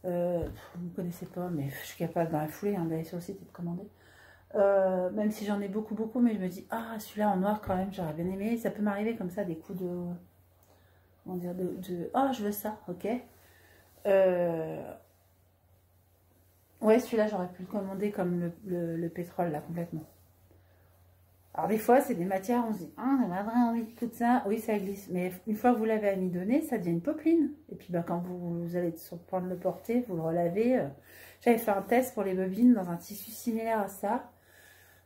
vous ne me connaissez pas, mais je suis capable dans la foulée hein, d'aller sur le site et de commander. Même si j'en ai beaucoup, mais je me dis, ah, celui-là en noir quand même, j'aurais bien aimé. Ça peut m'arriver comme ça, des coups de... Comment dire, oh, je veux ça, ok. Ouais, celui-là, j'aurais pu le commander comme le pétrole, là, complètement. Alors, des fois, c'est des matières, on se dit, ah, on a vraiment envie de tout ça. Oui, ça glisse. Mais une fois que vous l'avez amidonné, ça devient une popeline. Et puis, bah, quand vous allez sur le point de le porter, vous le relavez. J'avais fait un test pour les bobines dans un tissu similaire à ça.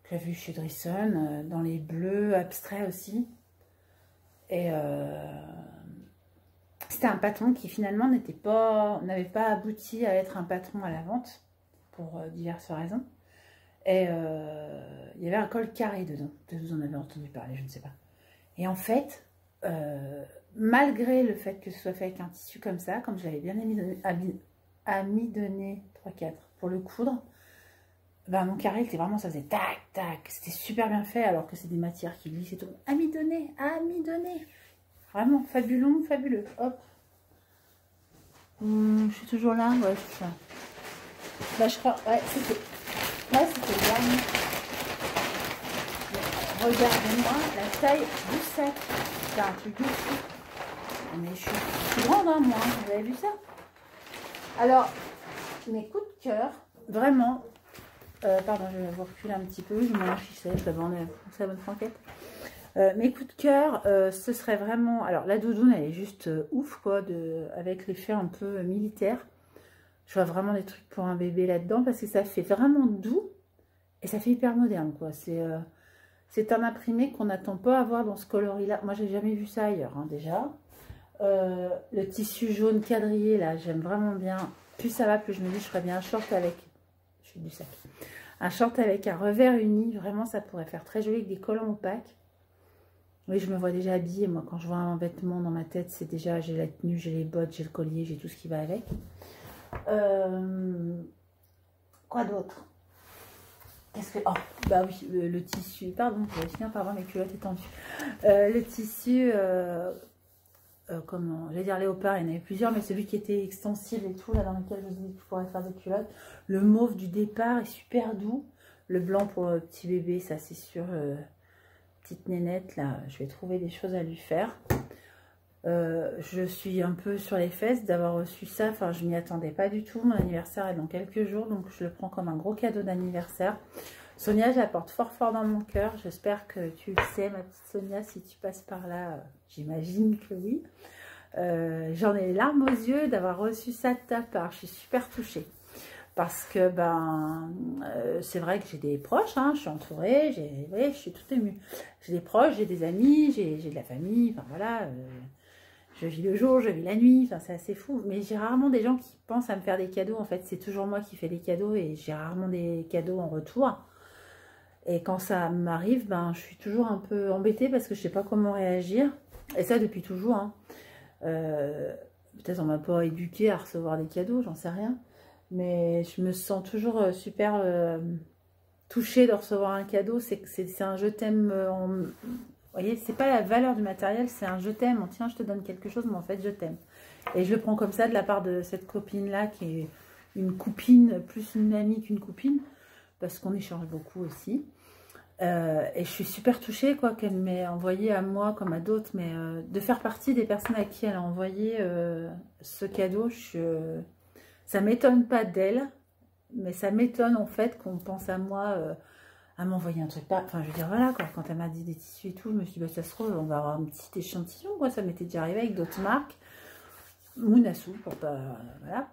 Que j'ai vu chez Driessen, dans les bleus abstraits aussi. Et c'était un patron qui finalement n'avait pas abouti à être un patron à la vente, pour diverses raisons. Et il y avait un col carré dedans. Peut-être vous en avez entendu parler, je ne sais pas. Et en fait, malgré le fait que ce soit fait avec un tissu comme ça, comme je l'avais bien amidonné 3-4 pour le coudre, ben mon carré était vraiment, ça faisait tac, tac. C'était super bien fait alors que c'est des matières qui glissent et tout. Amidonné. Vraiment, fabuleux. Hop. Je suis toujours là, ouais, c'est ça. Bah, je crois, ouais, c'était le dernier. Regardez-moi la taille du sac. C'est un truc de fou. Mais je suis grande, hein, moi. Vous avez vu ça? Alors, mes coups de cœur, vraiment. Pardon, je vais vous reculer un petit peu. Je m'en fiche, je l'avais en la bonne franquette. Mes coups de cœur, ce serait vraiment... Alors, la doudoune, elle est juste ouf, quoi, avec l'effet un peu militaire. Je vois vraiment des trucs pour un bébé là-dedans, parce que ça fait vraiment doux, et ça fait hyper moderne, quoi. C'est un imprimé qu'on n'attend pas à voir dans ce coloris-là. Moi, j'ai jamais vu ça ailleurs, hein, déjà. Le tissu jaune quadrillé, là, j'aime vraiment bien. Plus ça va, plus je me dis, je ferais bien un short avec... Je suis du sac. Un short avec un revers uni, vraiment, ça pourrait faire très joli avec des collants opaques. Oui, je me vois déjà habillée. Moi, quand je vois un vêtement dans ma tête, c'est déjà, j'ai la tenue, j'ai les bottes, j'ai le collier, j'ai tout ce qui va avec. Quoi d'autre? Qu'est-ce que... Oh, bah oui, le tissu. Pardon, je vais finir par avoir mes culottes étendues. Le tissu, comment... J'allais dire léopard, il y en avait plusieurs, mais celui qui était extensible et tout, là, dans lequel je vous dis que je pourrais faire des culottes. Le mauve du départ est super doux. Le blanc pour le petit bébé, ça c'est sûr... petite nénette là, je vais trouver des choses à lui faire. Je suis un peu sur les fesses d'avoir reçu ça, enfin je m'y attendais pas du tout. Mon anniversaire est dans quelques jours, donc je le prends comme un gros cadeau d'anniversaire. Sonia, je la porte fort dans mon cœur. J'espère que tu le sais, ma petite Sonia, si tu passes par là, j'imagine que oui. J'en ai les larmes aux yeux d'avoir reçu ça de ta part. Je suis super touchée. Parce que c'est vrai que j'ai des proches, hein, je suis entourée, je suis toute émue. J'ai des proches, j'ai des amis, j'ai de la famille, enfin voilà, je vis le jour, je vis la nuit, enfin c'est assez fou. Mais j'ai rarement des gens qui pensent à me faire des cadeaux, en fait c'est toujours moi qui fais les cadeaux et j'ai rarement des cadeaux en retour. Et quand ça m'arrive, je suis toujours un peu embêtée parce que je sais pas comment réagir. Et ça depuis toujours, hein. Peut-être on m'a pas éduquée à recevoir des cadeaux, j'en sais rien. Mais je me sens toujours super touchée de recevoir un cadeau. C'est un je t'aime. Vous voyez, c'est pas la valeur du matériel, c'est un je t'aime. Tiens, je te donne quelque chose, mais en fait, je t'aime. Et je le prends comme ça de la part de cette copine-là, qui est une copine, plus une amie qu'une copine, parce qu'on échange beaucoup aussi. Et je suis super touchée, quoi, qu'elle m'ait envoyé à moi comme à d'autres, mais de faire partie des personnes à qui elle a envoyé ce cadeau, ça m'étonne pas d'elle, mais ça m'étonne en fait qu'on pense à moi, à m'envoyer un truc. Enfin, je veux dire, voilà, quoi, quand elle m'a dit des tissus et tout, je me suis dit, bah, ça se trouve, on va avoir un petit échantillon, quoi, ça m'était déjà arrivé avec d'autres marques. Mounassou, voilà,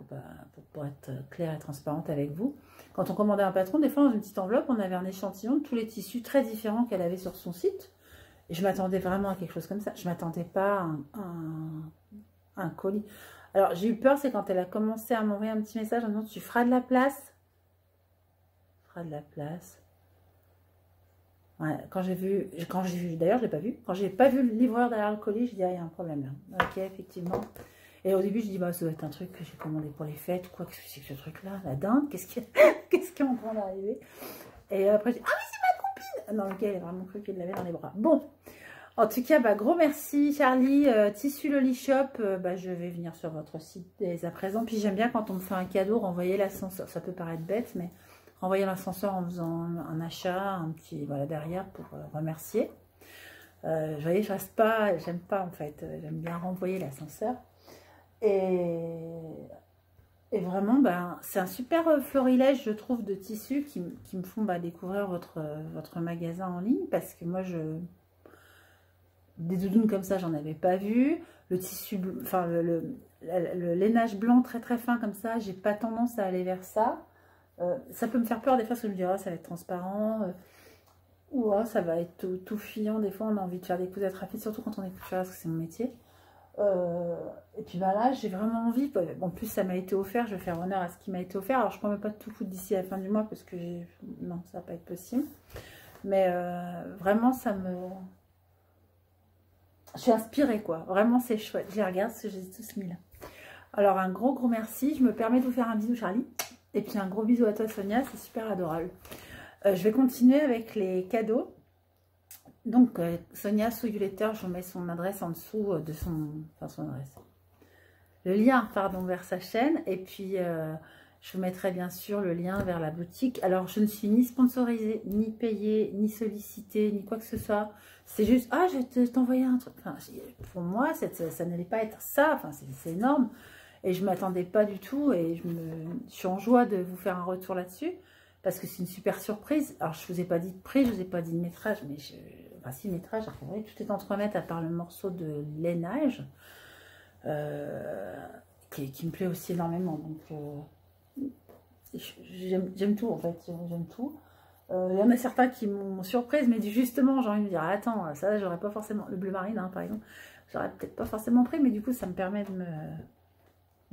pour être claire et transparente avec vous. Quand on commandait un patron, des fois dans une petite enveloppe, on avait un échantillon de tous les tissus très différents qu'elle avait sur son site. Et je m'attendais vraiment à quelque chose comme ça. Je ne m'attendais pas à un colis. Alors j'ai eu peur, c'est quand elle a commencé à m'envoyer un petit message en disant tu feras de la place. Tu feras de la place. Ouais, quand j'ai vu, d'ailleurs je ne l'ai pas vu. Quand j'ai pas vu le livreur derrière le colis, je dis ah, il y a un problème là. Ok, effectivement. Et au début, je dis, bah, ça doit être un truc que j'ai commandé pour les fêtes, ou quoi, qu'est-ce que c'est que ce truc-là, la dinde, qu'est-ce qui est en train d'arriver? Et après, je dis, ah oui, c'est ma copine! Non, ok, elle a vraiment cru qu'il l'avait dans les bras. Bon, en tout cas, bah, gros merci, Charlie. Tissu Loli Shop, bah, je vais venir sur votre site dès à présent. Puis j'aime bien quand on me fait un cadeau, renvoyer l'ascenseur. Ça peut paraître bête, mais renvoyer l'ascenseur en faisant un achat, un petit, voilà, derrière pour remercier. Vous voyez, je reste pas, j'aime pas en fait, j'aime bien renvoyer l'ascenseur. Et vraiment, ben, c'est un super florilège, je trouve, de tissus qui me font découvrir votre magasin en ligne. Parce que moi, des doudounes comme ça, j'en avais pas vu. Le tissu, enfin, le lainage blanc très très fin comme ça, j'ai pas tendance à aller vers ça. Ça peut me faire peur des fois, parce que je me dis, oh, ça va être transparent. Ou oh, ça va être tout fuyant. Des fois, on a envie de faire des cousettes rapides, surtout quand on est couturière, parce que c'est mon métier. Et puis bah là j'ai vraiment envie, bon, en plus ça m'a été offert, je vais faire honneur à ce qui m'a été offert. Alors je ne promets pas de tout foutre d'ici à la fin du mois parce que non, ça va pas être possible, mais vraiment je suis inspirée, quoi. Vraiment c'est chouette. Je les regarde parce que je les ai tous mis là. Alors un gros merci, je me permets de vous faire un bisou, Charlie, et puis un gros bisou à toi, Sonia, c'est super adorable. Je vais continuer avec les cadeaux. Donc, Sonia Soyuletter, je vous mets son adresse en dessous de son adresse. Le lien, pardon, vers sa chaîne. Et puis, je vous mettrai bien sûr le lien vers la boutique. Alors, je ne suis ni sponsorisée, ni payée, ni sollicitée, ni quoi que ce soit. C'est juste, ah, je vais t'envoyer un truc. Enfin, pour moi, ça n'allait pas être ça. Enfin, c'est énorme. Et je ne m'attendais pas du tout. Et je suis en joie de vous faire un retour là-dessus. Parce que c'est une super surprise. Alors, je ne vous ai pas dit de prix, je ne vous ai pas dit de métrage, mais enfin, si, métrage, après, tout est entre mètres à part le morceau de lainage, qui me plaît aussi énormément. Donc, j'aime tout, en fait, j'aime tout. Il y en a certains qui m'ont surprise, mais justement, j'ai envie de me dire, attends, ça, j'aurais pas forcément, le bleu marine, hein, par exemple, j'aurais peut-être pas forcément pris, mais du coup, ça me permet de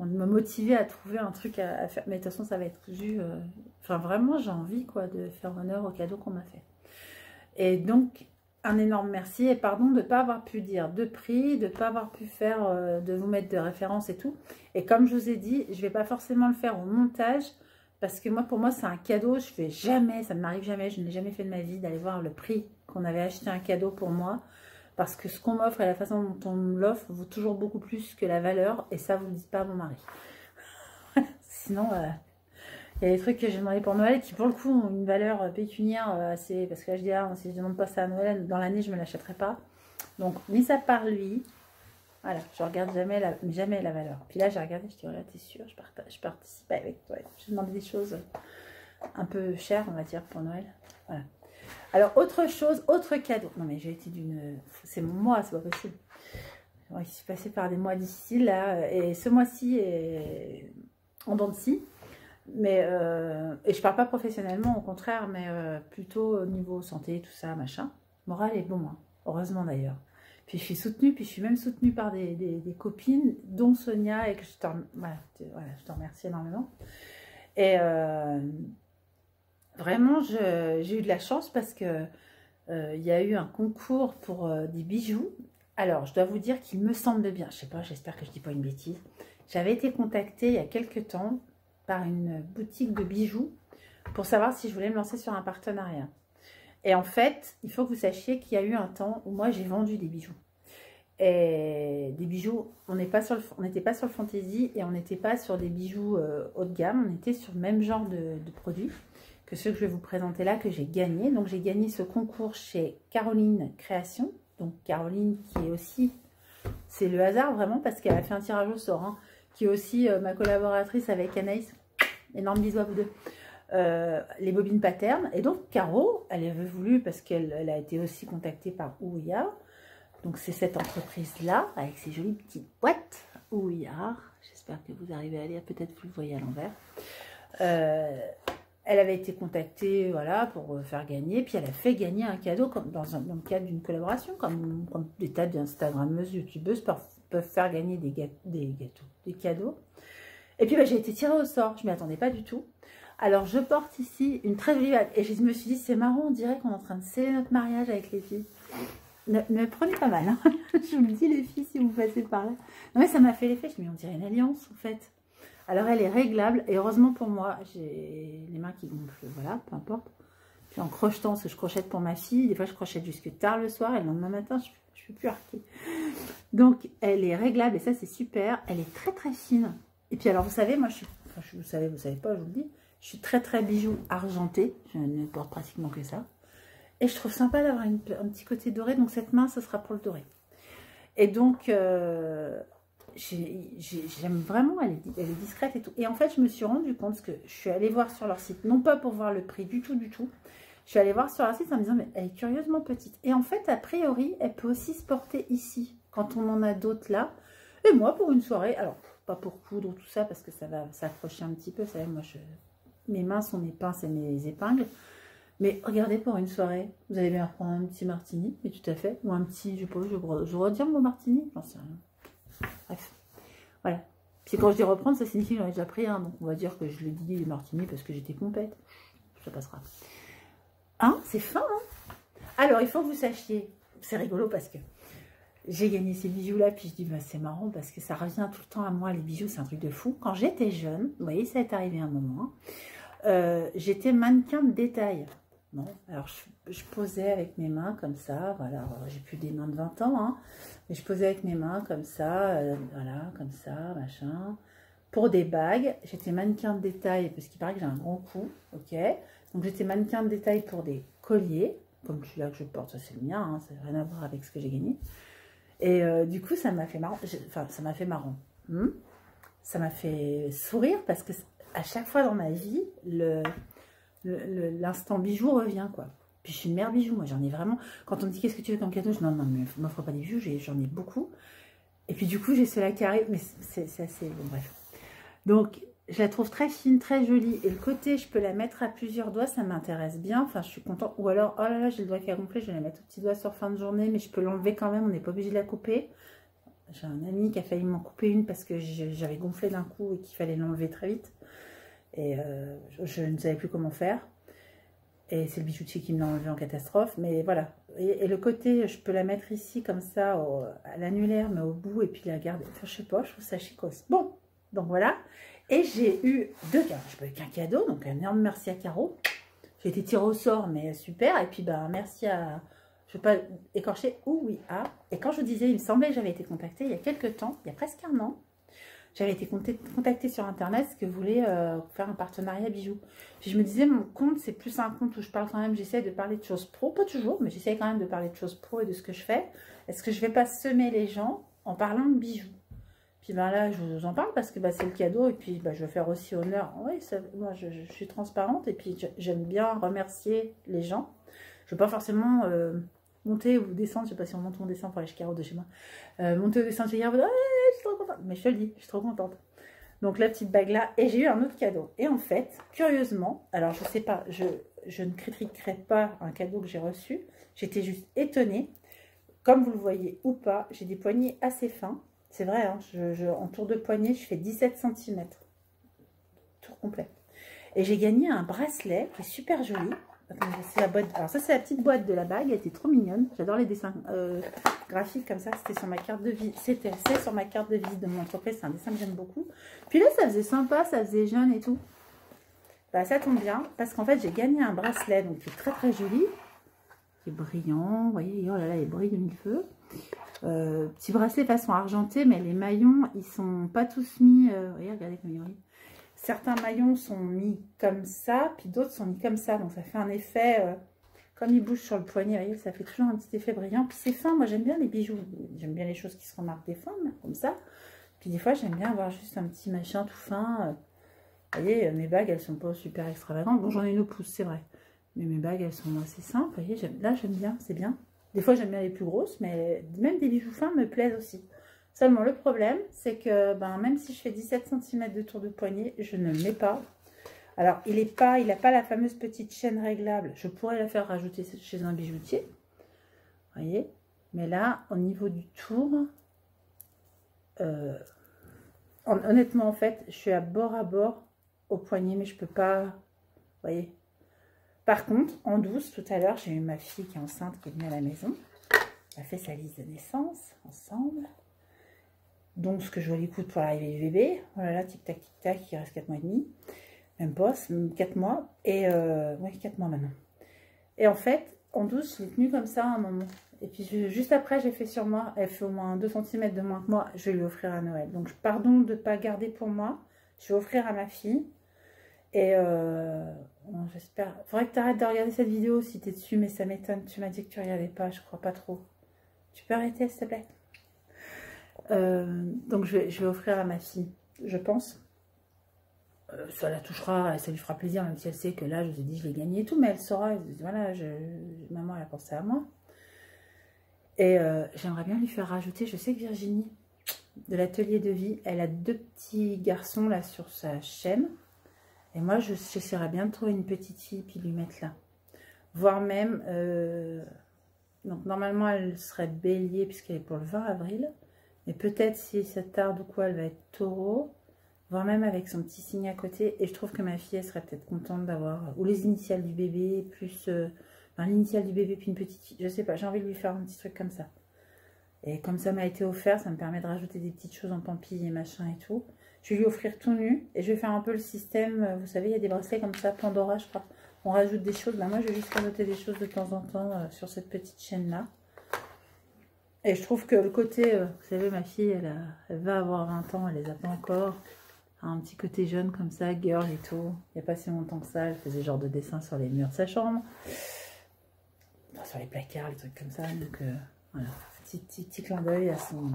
me motiver à trouver un truc à faire. Mais de toute façon, ça va être cousu. Enfin, vraiment, j'ai envie, quoi, de faire honneur au cadeau qu'on m'a fait. Et donc, un énorme merci. Et pardon de ne pas avoir pu dire de prix, de ne pas avoir pu faire, de vous mettre de références et tout. Et comme je vous ai dit, je ne vais pas forcément le faire au montage. Parce que moi, pour moi, c'est un cadeau. Je fais jamais, ça ne m'arrive jamais, je ne l'ai jamais fait de ma vie, d'aller voir le prix qu'on avait acheté un cadeau pour moi. Parce que ce qu'on m'offre et la façon dont on l'offre vaut toujours beaucoup plus que la valeur. Et ça, vous ne le dites pas à mon mari. Sinon, il y a des trucs que j'ai demandé pour Noël qui, pour le coup, ont une valeur pécuniaire assez... Parce que là, je dis, ah, si je ne demande pas ça à Noël, dans l'année, je ne me l'achèterai pas. Donc, mis à part lui, voilà, je regarde jamais la valeur. Puis là, j'ai regardé, je dis, voilà, t'es sûr, je participe avec toi. J'ai demandé des choses un peu chères, on va dire, pour Noël. Voilà. Alors, autre chose, autre cadeau. Non, mais j'ai été d'une... C'est mon mois, c'est pas possible. Bon, je suis passée par des mois difficiles, là. Et ce mois-ci est en dents de scie. Mais, et je parle pas professionnellement, au contraire, mais plutôt au niveau santé, tout ça, machin. Moral est bon, hein, heureusement d'ailleurs. Puis je suis soutenue, puis je suis même soutenue par des copines, dont Sonia, et que je te remercie énormément. Et... vraiment, j'ai eu de la chance parce que il y a eu un concours pour des bijoux. Alors, je dois vous dire qu'il me semble bien, je sais pas, j'espère que je dis pas une bêtise. J'avais été contactée il y a quelques temps par une boutique de bijoux pour savoir si je voulais me lancer sur un partenariat. Et en fait, il faut que vous sachiez qu'il y a eu un temps où moi j'ai vendu des bijoux. Et des bijoux, on n'était pas sur le fantasy et on n'était pas sur des bijoux haut de gamme, on était sur le même genre de produits. que ceux que je vais vous présenter là, que j'ai gagné. Donc j'ai gagné ce concours chez Caroline Création. Donc Caroline qui est aussi, c'est le hasard vraiment parce qu'elle a fait un tirage au sort, hein, qui est aussi ma collaboratrice avec Anaïs. Énorme bisous à vous deux. Les bobines patternes. Et donc Caro, elle avait voulu, parce qu'elle a été aussi contactée par Ouya. Donc c'est cette entreprise-là, avec ses jolies petites boîtes. Ouya. J'espère que vous arrivez à lire, peut-être vous le voyez à l'envers. Elle avait été contactée, voilà, pour faire gagner, puis elle a fait gagner un cadeau comme dans le cadre d'une collaboration, comme des tas d'Instagrammeuses, youtubeuses peuvent faire gagner des cadeaux. Et puis bah, j'ai été tirée au sort, je ne m'y attendais pas du tout. Alors je porte ici une très jolie bague, et je me suis dit, c'est marrant, on dirait qu'on est en train de sceller notre mariage avec les filles. Ne prenez pas mal, hein. Je vous le dis les filles, si vous passez par là. Non mais ça m'a fait l'effet, je me dis, on dirait une alliance en fait. Alors, elle est réglable. Et heureusement pour moi, j'ai les mains qui gonflent. Voilà, peu importe. Puis en crochetant, parce que je crochette pour ma fille. Des fois, je crochette jusque tard le soir. Et le lendemain matin, je ne suis plus arquée. Donc, elle est réglable. Et ça, c'est super. Elle est très, très fine. Et puis, alors, vous savez, moi, vous savez pas, je vous le dis. Je suis très, très bijoux argenté. Je ne porte pratiquement que ça. Et je trouve sympa d'avoir un petit côté doré. Donc, cette main, ce sera pour le doré. Et donc... j'aime vraiment, elle est discrète et tout. Et en fait, je me suis rendu compte, parce que je suis allée voir sur leur site, non pas pour voir le prix du tout, je suis allée voir sur leur site en me disant, mais elle est curieusement petite. Et en fait, a priori, elle peut aussi se porter ici, quand on en a d'autres là. Et moi, pour une soirée, alors, pas pour coudre tout ça, parce que ça va s'accrocher un petit peu, vous savez, moi, mes mains sont mes pinces et mes épingles. Mais regardez, pour une soirée, vous allez bien prendre un petit martini, mais tout à fait, ou un petit, je sais pas, je redire mon martini, j'en sais rien. Bref, voilà. Puis quand je dis reprendre, ça signifie que j'en ai déjà pris un. Donc on va dire que je l'ai dit les martini parce que j'étais pompette. Ça passera. Hein, c'est fin, hein. Alors, il faut que vous sachiez, c'est rigolo parce que j'ai gagné ces bijoux-là, puis je dis, bah, c'est marrant parce que ça revient tout le temps à moi, les bijoux, c'est un truc de fou. Quand j'étais jeune, vous voyez, ça est arrivé un moment, j'étais mannequin de détail. Bon, alors je posais avec mes mains comme ça, voilà, j'ai plus des mains de 20 ans, hein, mais je posais avec mes mains comme ça, voilà, comme ça, machin, pour des bagues. J'étais mannequin de détail, parce qu'il paraît que j'ai un grand cou, ok, donc j'étais mannequin de détail pour des colliers, comme celui-là que je porte, ça c'est le mien, hein, ça n'a rien à voir avec ce que j'ai gagné, et du coup ça m'a fait marrant, enfin ça m'a fait marrant, ça m'a fait sourire, parce que à chaque fois dans ma vie, l'instant bijou revient, quoi. Puis je suis une mère bijou, moi j'en ai vraiment. Quand on me dit qu'est-ce que tu veux comme cadeau, je dis non, mais m'offre pas des bijoux, j'en ai beaucoup. Et puis du coup, j'ai cela qui arrive, mais c'est assez. Bon, bref. Donc, je la trouve très fine, très jolie. Et le côté, je peux la mettre à plusieurs doigts, ça m'intéresse bien. Enfin, je suis contente. Ou alors, oh là là, j'ai le doigt qui a gonflé, je vais la mettre au petit doigt sur fin de journée, mais je peux l'enlever quand même, on n'est pas obligé de la couper. J'ai un ami qui a failli m'en couper une parce que j'avais gonflé d'un coup et qu'il fallait l'enlever très vite. Et je ne savais plus comment faire. Et c'est le bijoutier qui me l'a enlevé en catastrophe. Mais voilà. Et le côté, je peux la mettre ici comme ça, à l'annulaire, mais au bout, et puis la garder. Enfin, je sais pas, je trouve ça chicos. Bon, donc voilà. Et j'ai eu deux cadeaux. Je n'ai pas eu qu'un cadeau, donc un énorme merci à Caro. J'ai été tirée au sort, mais super. Et puis, ben, merci à... Je ne vais pas écorcher Ouya. Et quand je vous disais, il me semblait que j'avais été contactée il y a quelques temps, il y a presque un an. J'avais été contactée sur Internet parce que je voulais faire un partenariat bijoux. Puis je me disais, mon compte, c'est plus un compte où je parle quand même, j'essaie de parler de choses pro, pas toujours, mais j'essaie quand même de parler de choses pro et de ce que je fais. Est-ce que je ne vais pas semer les gens en parlant de bijoux? Puis ben là, je vous en parle parce que ben, c'est le cadeau et puis ben, je veux faire aussi honneur. Oui, moi, je suis transparente et puis j'aime bien remercier les gens. Je ne veux pas forcément... monter ou descendre, je sais pas si on monte ou on descend pour aller chez Caro de chez moi, monter ou descendre chez Caro, je suis trop contente, mais je te le dis, je suis trop contente. Donc la petite bague là, et j'ai eu un autre cadeau, et en fait, curieusement, alors je sais pas, je ne critiquerai pas un cadeau que j'ai reçu, j'étais juste étonnée, comme vous le voyez ou pas, j'ai des poignets assez fins, c'est vrai, hein, en tour de poignet, je fais 17 cm, tour complet, et j'ai gagné un bracelet qui est super joli. C'est la boîte. Alors ça c'est la petite boîte de la bague, elle était trop mignonne. J'adore les dessins graphiques comme ça. C'était sur ma carte de visite. C'est sur ma carte de visite de mon entreprise. C'est un dessin que j'aime beaucoup. Puis là ça faisait sympa, ça faisait jeune et tout. Bah ça tombe bien parce qu'en fait j'ai gagné un bracelet donc qui est très très joli, qui est brillant. Vous voyez, oh là là, il brille de mille feux. Petit bracelet façon argentée, mais les maillons ils sont pas tous mis. Voyez, regardez comme ils brillent. certains maillons sont mis comme ça, puis d'autres sont mis comme ça. Donc ça fait un effet, comme il bouge sur le poignet, vous voyez, ça fait toujours un petit effet brillant. Puis c'est fin, moi j'aime bien les bijoux, j'aime bien les choses qui se remarquent des fins, comme ça. Puis des fois j'aime bien avoir juste un petit machin tout fin. Vous voyez, mes bagues, elles sont pas super extravagantes. Bon, j'en ai une au pouce, c'est vrai. Mais mes bagues, elles sont assez simples. Vous voyez, là j'aime bien, c'est bien. Des fois j'aime bien les plus grosses, mais même des bijoux fins me plaisent aussi. Seulement, le problème, c'est que même si je fais 17 cm de tour de poignet, je ne le mets pas. Alors, il n'a pas la fameuse petite chaîne réglable. Je pourrais la faire rajouter chez un bijoutier. Vous voyez? Mais là, au niveau du tour, honnêtement, en fait, je suis à bord au poignet, mais je ne peux pas... Vous voyez? Par contre, en douce, tout à l'heure, j'ai eu ma fille qui est enceinte qui est venue à la maison. Elle a fait sa liste de naissance ensemble. Donc, ce que je lui coûte pour l'arrivée du bébé. Oh là là, tic-tac, tic-tac, il reste 4 mois et demi. Même pas, 4 mois. Et, oui, 4 mois maintenant. Et en fait, en douce, je l'ai tenue comme ça à un moment. Et puis, juste après, j'ai fait sur moi. Elle fait au moins 2 cm de moins que moi. Je vais lui offrir à Noël. Donc, pardon de ne pas garder pour moi. Je vais offrir à ma fille. Et, bon, j'espère. Faudrait que tu arrêtes de regarder cette vidéo si tu es dessus, mais ça m'étonne. Tu m'as dit que tu regardais pas, je crois pas trop. Tu peux arrêter, s'il te plaît? Donc je vais offrir à ma fille, je pense. Ça la touchera, ça lui fera plaisir, même si elle sait que là, je vous ai dit, je l'ai gagné et tout, mais elle saura, voilà, maman, elle a pensé à moi. Et j'aimerais bien lui faire rajouter, je sais que Virginie, de l'atelier de vie, elle a 2 petits garçons là sur sa chaîne. Et moi, j'essaierais bien de trouver une petite fille, puis lui mettre là. Voire même, donc normalement, elle serait bélier, puisqu'elle est pour le 20 avril. Mais peut-être si ça tarde ou quoi, elle va être taureau. Voire même avec son petit signe à côté. Et je trouve que ma fille, elle serait peut-être contente d'avoir... Ou les initiales du bébé, plus... l'initiale du bébé, puis une petite fille. Je sais pas, j'ai envie de lui faire un petit truc comme ça. Et comme ça m'a été offert, ça me permet de rajouter des petites choses en pampille et machin et tout. Je vais lui offrir tout nu. Et je vais faire un peu le système... Vous savez, il y a des bracelets comme ça, Pandora, je crois. On rajoute des choses. Moi, je vais juste rajouter des choses de temps en temps sur cette petite chaîne-là. Et je trouve que le côté, vous savez, ma fille, elle va avoir 20 ans, elle les a pas encore. Un petit côté jeune comme ça, girl et tout. Il n'y a pas si longtemps que ça, elle faisait genre de dessin sur les murs de sa chambre. Enfin, sur les placards, les trucs comme ça. Donc voilà, petit clin d'œil à son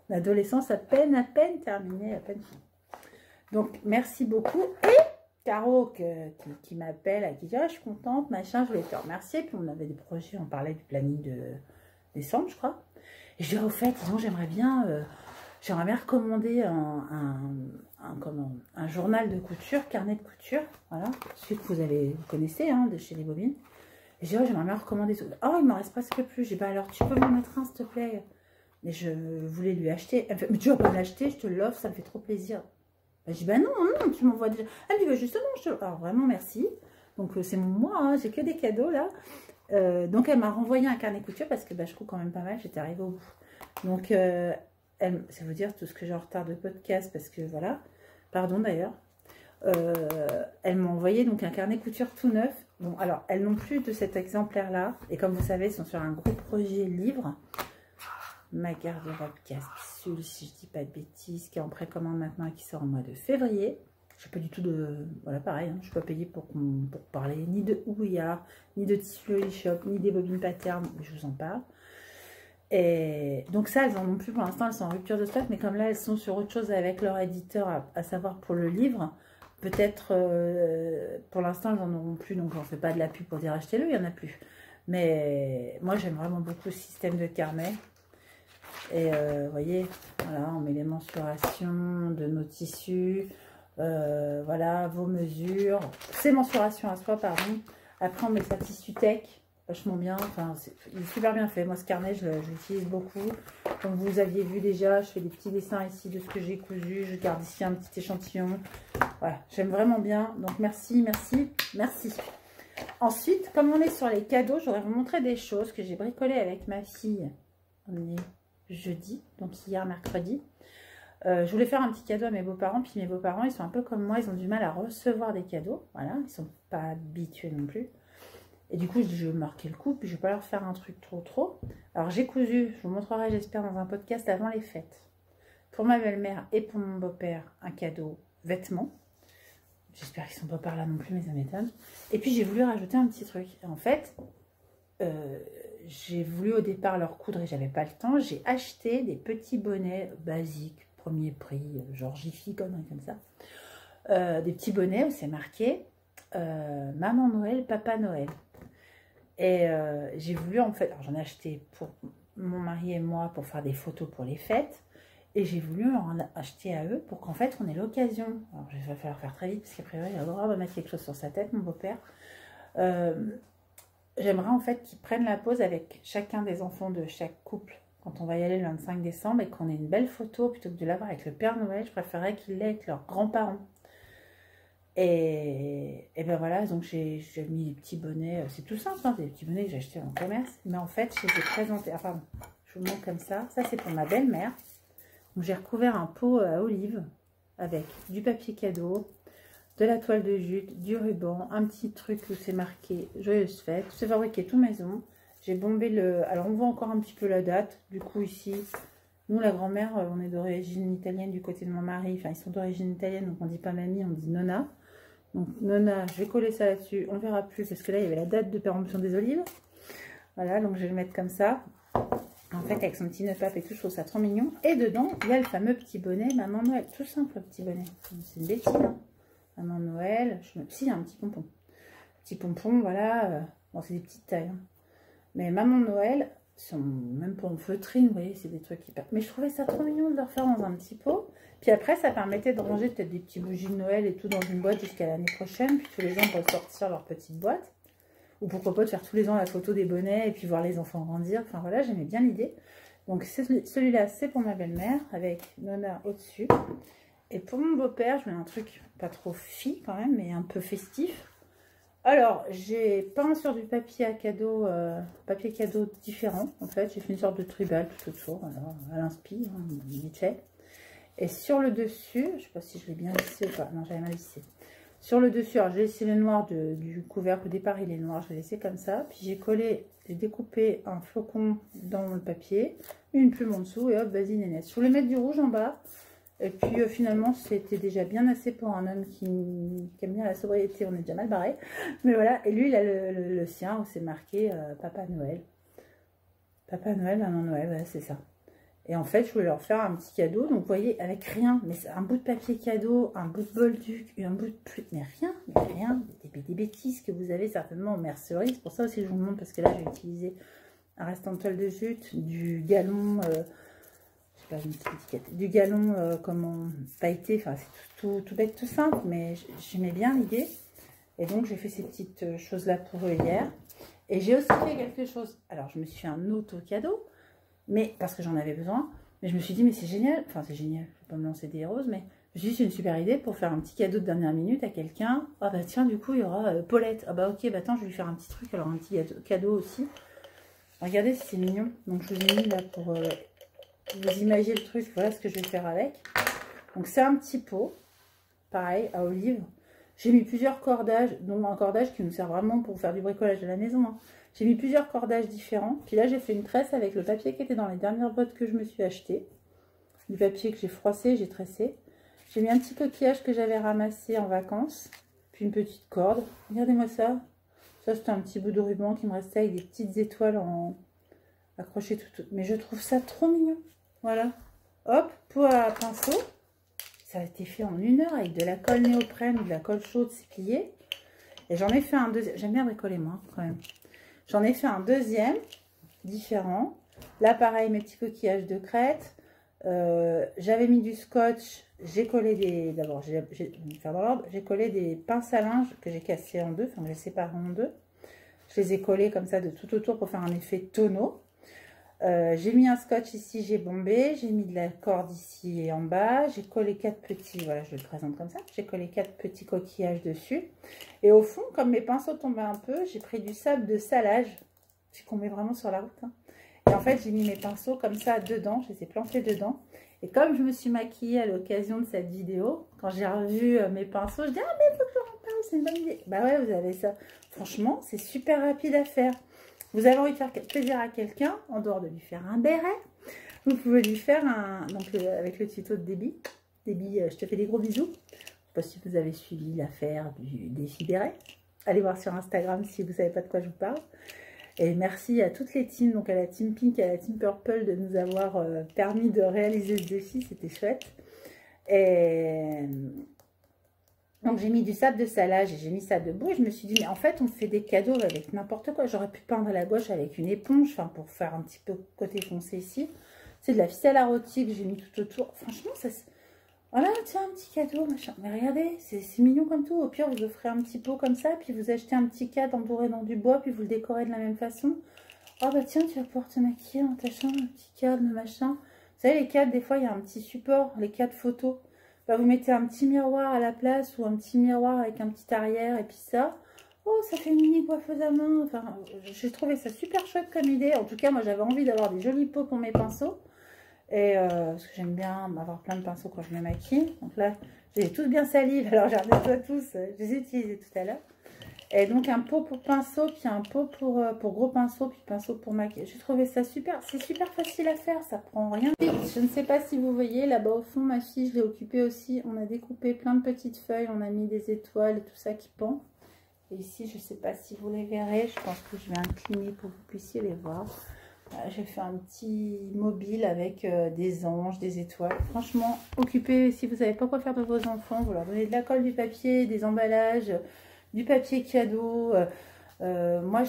adolescence à peine terminée, à peine finie. Donc merci beaucoup. Et Caro qui m'appelle, à qui dit, ah, je suis contente, machin, je voulais te remercier. Puis on avait des projets, on parlait du planning de décembre, je crois. Et je dis, au fait, disons, j'aimerais bien recommander un journal de couture, carnet de couture, voilà, celui que vous connaissez, hein, de chez les Bobines. Et je dis, oh, j'aimerais bien recommander ça. Oh, il m'en reste presque plus. J'ai dit, bah alors, tu peux m'en mettre un, s'il te plaît? Mais je voulais lui acheter. Elle me fait, mais tu vas pas me l'acheter, je te l'offre, ça me fait trop plaisir. Bah, je dis, bah non, tu m'envoies déjà. Elle me dit, bah justement, alors vraiment, merci. Donc, c'est moi, hein, j'ai que des cadeaux, là. Donc elle m'a renvoyé un carnet couture parce que je couds quand même pas mal, j'étais arrivée au bout. Donc ça veut dire tout ce que j'ai en retard de podcast parce que voilà, pardon d'ailleurs. Elle m'a envoyé donc un carnet couture tout neuf. Bon alors elles n'ont plus de cet exemplaire là et comme vous savez ils sont sur un gros projet livre. Ma garde-robe capsule si je dis pas de bêtises qui est en précommande maintenant et qui sort au mois de février. Je n'ai pas du tout de... Voilà, pareil, hein, je ne suis pas payée pour parler ni de houillard, ni de tissu e-shop, ni des bobines patterns, je vous en parle. Et donc ça, elles n'en ont plus pour l'instant, elles sont en rupture de stock, mais comme là, elles sont sur autre chose avec leur éditeur, à savoir pour le livre, peut-être, pour l'instant, elles n'en auront plus, donc on ne fait pas de la pub pour dire achetez-le, il n'y en a plus. Mais moi, j'aime vraiment beaucoup ce système de carnet. Et vous voyez, voilà, on met les mensurations de nos tissus... voilà, vos mesures, ces mensurations à soi, pardon. Après, on met sa tissu tech, vachement bien. Enfin, il est super bien fait. Moi, ce carnet, je l'utilise beaucoup. Comme vous aviez vu déjà, je fais des petits dessins ici de ce que j'ai cousu. Je garde ici un petit échantillon. Voilà, j'aime vraiment bien. Donc, merci, merci, merci. Ensuite, comme on est sur les cadeaux, j'aurais vous montrer des choses que j'ai bricolées avec ma fille. On est jeudi, donc hier, mercredi. Je voulais faire un petit cadeau à mes beaux-parents, puis mes beaux-parents, ils sont un peu comme moi, ils ont du mal à recevoir des cadeaux, voilà, ils sont pas habitués non plus. Et du coup, je vais marquer le coup, puis je vais pas leur faire un truc trop. Alors, j'ai cousu, je vous montrerai, j'espère, dans un podcast avant les fêtes, pour ma belle-mère et pour mon beau-père, un cadeau vêtements. J'espère qu'ils sont pas par là non plus, mais ça m'étonne. Et puis j'ai voulu rajouter un petit truc. En fait, j'ai voulu au départ leur coudre et j'avais pas le temps. J'ai acheté des petits bonnets basiques, premier prix, genre Jiffy, comme ça. Des petits bonnets où c'est marqué Maman Noël, Papa Noël. Et j'ai voulu en fait, alors j'en ai acheté pour mon mari et moi pour faire des photos pour les fêtes. Et j'ai voulu en acheter à eux pour qu'en fait on ait l'occasion. Alors il va falloir faire très vite parce qu'après il va devoir mettre quelque chose sur sa tête, mon beau-père. J'aimerais en fait qu'ils prennent la pause avec chacun des enfants de chaque couple quand on va y aller le 25 décembre et qu'on ait une belle photo plutôt que de l'avoir avec le Père Noël. Je préférerais qu'ils l'aient avec leurs grands-parents. Et ben voilà, donc j'ai mis des petits bonnets, c'est tout simple, hein, des petits bonnets que j'ai achetés en commerce. Mais en fait, je les ai présentés, enfin, je vous montre comme ça. Ça c'est pour ma belle-mère. J'ai recouvert un pot à olive avec du papier cadeau, de la toile de jute, du ruban, un petit truc où c'est marqué Joyeuse fête. Tout c'est fabriqué tout maison. J'ai bombé le... Alors on voit encore un petit peu la date. Du coup ici, nous la grand-mère, on est d'origine italienne du côté de mon mari. Enfin ils sont d'origine italienne, donc on dit pas mamie, on dit nonna. Donc nonna, je vais coller ça là-dessus. On verra plus parce que là il y avait la date de péremption des olives. Voilà, donc je vais le mettre comme ça. En fait, avec son petit nœud pape et tout, je trouve ça trop mignon. Et dedans, il y a le fameux petit bonnet Maman Noël. Tout simple, le petit bonnet. C'est une bêtise, hein. Maman Noël. Si, il y a un petit pompon. Petit pompon, voilà. Bon, c'est des petites tailles. Hein. Mais Maman Noël, sont même pas en feutrine, vous voyez, c'est des trucs hyper... Mais je trouvais ça trop mignon de leur faire dans un petit pot. Puis après, ça permettait de ranger peut-être des petits bougies de Noël et tout dans une boîte jusqu'à l'année prochaine. Puis tous les ans, pour sortir leur petite boîte. Ou pourquoi pas de faire tous les ans la photo des bonnets et puis voir les enfants grandir. Enfin voilà, j'aimais bien l'idée. Donc celui-là, c'est pour ma belle-mère avec Nonna au-dessus. Et pour mon beau-père, je mets un truc pas trop fi quand même, mais un peu festif. Alors, j'ai peint sur du papier cadeau différent. En fait, j'ai fait une sorte de tribal tout autour. Alors, à l'inspi, hein, vite fait. Et sur le dessus, je ne sais pas si je l'ai bien lissé ou pas. Non, j'avais mal lissé. Sur le dessus, alors j'ai laissé le noir du couvercle. Au départ, il est noir, je l'ai laissé comme ça. Puis j'ai découpé un flocon dans le papier, une plume en dessous et hop, vas-y nénette. Je voulais mettre du rouge en bas. Et puis finalement, c'était déjà bien assez pour un homme qui aime bien la sobriété. On est déjà mal barré. Mais voilà, et lui, il a le sien où c'est marqué Papa Noël. Papa Noël, Maman Noël, voilà, c'est ça. Et en fait, je voulais leur faire un petit cadeau. Donc, vous voyez, avec rien. Mais c'est un bout de papier cadeau, un bout de bolduc, un bout de pluie. Mais rien. Des bêtises que vous avez certainement en mercerie. C'est pour ça aussi que je vous montre. Parce que là, j'ai utilisé un restant de toile de jute, du galon, je sais pas, une petite étiquette. Du galon, comment, pailleté. Enfin, c'est tout bête, tout simple. Mais j'aimais bien l'idée. Et donc, j'ai fait ces petites choses-là pour eux hier. Et j'ai aussi fait quelque chose. Alors, je me suis fait un auto-cadeau. Mais parce que j'en avais besoin, mais je me suis dit, mais c'est génial, enfin c'est génial, je vais pas me lancer des roses, mais je me suis dit, c'est une super idée pour faire un petit cadeau de dernière minute à quelqu'un. Ah bah tiens, du coup, il y aura Paulette. Ah bah ok, bah attends, je vais lui faire un petit truc, alors un petit cadeau aussi. Regardez si c'est mignon. Donc je vous ai mis là pour vous imaginer le truc, voilà ce que je vais faire avec. Donc c'est un petit pot, pareil, à olive. J'ai mis plusieurs cordages, dont un cordage qui nous sert vraiment pour faire du bricolage de la maison, hein. J'ai mis plusieurs cordages différents. Puis là, j'ai fait une tresse avec le papier qui était dans les dernières boîtes que je me suis acheté. Du papier que j'ai froissé, j'ai tressé. J'ai mis un petit coquillage que j'avais ramassé en vacances. Puis une petite corde. Regardez-moi ça. Ça, c'était un petit bout de ruban qui me restait avec des petites étoiles accrochées tout. Mais je trouve ça trop mignon. Voilà. Hop, pot à pinceau. Ça a été fait en 1 heure avec de la colle néoprène ou de la colle chaude, c'est plié. Et j'en ai fait un deuxième. J'aime bien bricoler, moi, quand même. J'en ai fait un deuxième, différent. Là, pareil, mes petits coquillages de crête. J'avais mis du scotch. J'ai collé des... D'abord, je vais faire dans l'ordre. J'ai collé des pinces à linge que j'ai cassées en deux. Enfin, j'ai séparé en deux. Je les ai collés comme ça de tout autour pour faire un effet tonneau. J'ai mis un scotch ici, j'ai bombé. J'ai mis de la corde ici et en bas. J'ai collé 4 petits... Voilà, je le présente comme ça. J'ai collé 4 petits coquillages dessus. Et au fond, comme mes pinceaux tombaient un peu, j'ai pris du sable de salage. C'est qu'on met vraiment sur la route. Hein. Et en fait, j'ai mis mes pinceaux comme ça dedans. Je les ai plantés dedans. Et comme je me suis maquillée à l'occasion de cette vidéo, quand j'ai revu mes pinceaux, je dis « Ah, mais il faut que je en parle, c'est une bonne idée. » Bah ouais, vous avez ça. Franchement, c'est super rapide à faire. Vous avez envie de faire plaisir à quelqu'un, en dehors de lui faire un béret, vous pouvez lui faire un... Donc, avec le tuto de Déby. Déby, je te fais des gros bisous. pas si vous avez suivi l'affaire du Décideret. Allez voir sur Instagram si vous ne savez pas de quoi je vous parle. Et merci à toutes les teams, donc à la team Pink et à la team Purple de nous avoir permis de réaliser ce défi, c'était chouette. Et donc j'ai mis du sable de salage et j'ai mis ça debout. Et je me suis dit, mais en fait, on fait des cadeaux avec n'importe quoi. J'aurais pu peindre à la gauche avec une éponge, enfin pour faire un petit peu côté foncé ici. C'est de la ficelle à rôti que j'ai mis tout autour. Franchement, ça se... Voilà, tiens, un petit cadeau, machin. Mais regardez, c'est mignon comme tout. Au pire, vous offrez un petit pot comme ça, puis vous achetez un petit cadre entouré dans du bois, puis vous le décorez de la même façon. Oh bah tiens, tu vas pouvoir te maquiller en tâchant un petit cadre, machin. Vous savez, les cadres, des fois, il y a un petit support, les cadres photos. Bah, vous mettez un petit miroir à la place, ou un petit miroir avec un petit arrière, et puis ça. Oh, ça fait une mini coiffeuse à main. Enfin, j'ai trouvé ça super chouette comme idée. En tout cas, moi, j'avais envie d'avoir des jolis pots pour mes pinceaux. Et parce que j'aime bien avoir plein de pinceaux quand je me maquille. Donc là, j'ai tous bien salive, alors j'ai nettoie tous. Je les ai utilisés tout à l'heure. Et donc un pot pour pinceau, puis un pot pour gros pinceau, puis pinceau pour maquillage. J'ai trouvé ça super. C'est super facile à faire, ça prend rien. Je ne sais pas si vous voyez, là-bas au fond, ma fille, je l'ai occupée aussi. On a découpé plein de petites feuilles, on a mis des étoiles et tout ça qui pend. Et ici, je ne sais pas si vous les verrez. Je pense que je vais incliner pour que vous puissiez les voir. J'ai fait un petit mobile avec des anges, des étoiles. Franchement, occupez, si vous ne savez pas quoi faire de vos enfants, vous leur donnez de la colle, du papier, des emballages, du papier cadeau. Moi,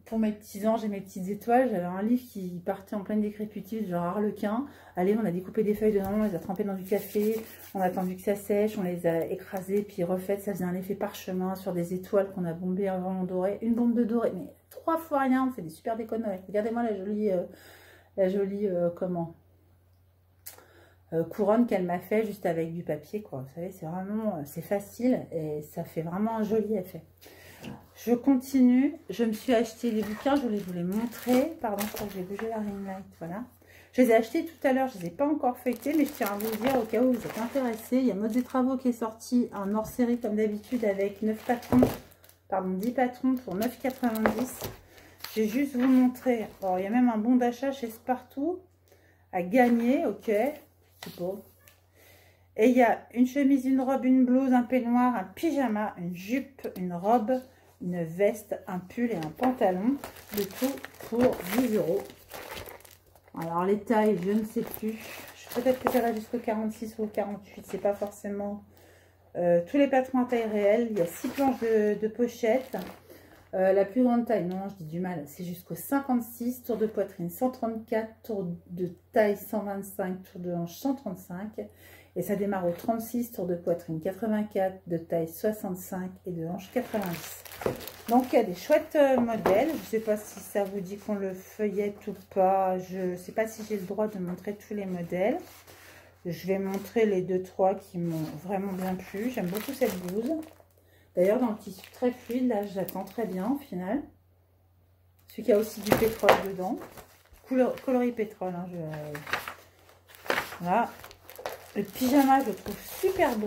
pour mes petits anges et mes petites étoiles, j'avais un livre qui partait en pleine décrépitude, genre Harlequin. Allez, on a découpé des feuilles dedans, on les a trempées dans du café, on a attendu que ça sèche, on les a écrasées, puis refaites. Ça faisait un effet parchemin sur des étoiles qu'on a bombées avant en doré. Une bombe de doré, mais 3 fois rien, on fait des super déconneries. Regardez-moi la jolie couronne qu'elle m'a fait juste avec du papier, quoi. Vous savez, c'est vraiment, c'est facile et ça fait vraiment un joli effet. Je continue. Je me suis acheté les bouquins, je voulais vous les montrer. Pardon, je crois que j'ai bougé la ring light, voilà. Je les ai achetés tout à l'heure, je ne les ai pas encore feuilletés, mais je tiens à vous dire au cas où vous êtes intéressés. Il y a Mode des Travaux qui est sorti, un hors série comme d'habitude avec 9 patrons, pardon, 10 patrons pour 9,90. Je vais juste vous montrer. Alors, il y a même un bon d'achat chez Spartoo à gagner, ok, c'est beau. Et il y a une chemise, une robe, une blouse, un peignoir, un pyjama, une jupe, une robe, une veste, un pull et un pantalon. Le tout pour 10 €. Alors les tailles, je ne sais plus. Peut-être que ça va jusqu'au 46 ou au 48. C'est pas forcément tous les patrons à taille réelle. Il y a 6 planches de pochette. La plus grande taille, non, je dis du mal, c'est jusqu'au 56. Tour de poitrine 134. Tour de taille 125. Tour de hanche 135. Et ça démarre au 36, tour de poitrine 84, de taille 65 et de hanche 90. Donc il y a des chouettes modèles. Je ne sais pas si ça vous dit qu'on le feuillette ou pas. Je ne sais pas si j'ai le droit de montrer tous les modèles. Je vais montrer les 2-3 qui m'ont vraiment bien plu. J'aime beaucoup cette blouse. D'ailleurs dans le tissu très fluide, là j'attends très bien au final. Celui qui a aussi du pétrole dedans. Coloris pétrole. Hein, voilà. Le pyjama, je le trouve super beau.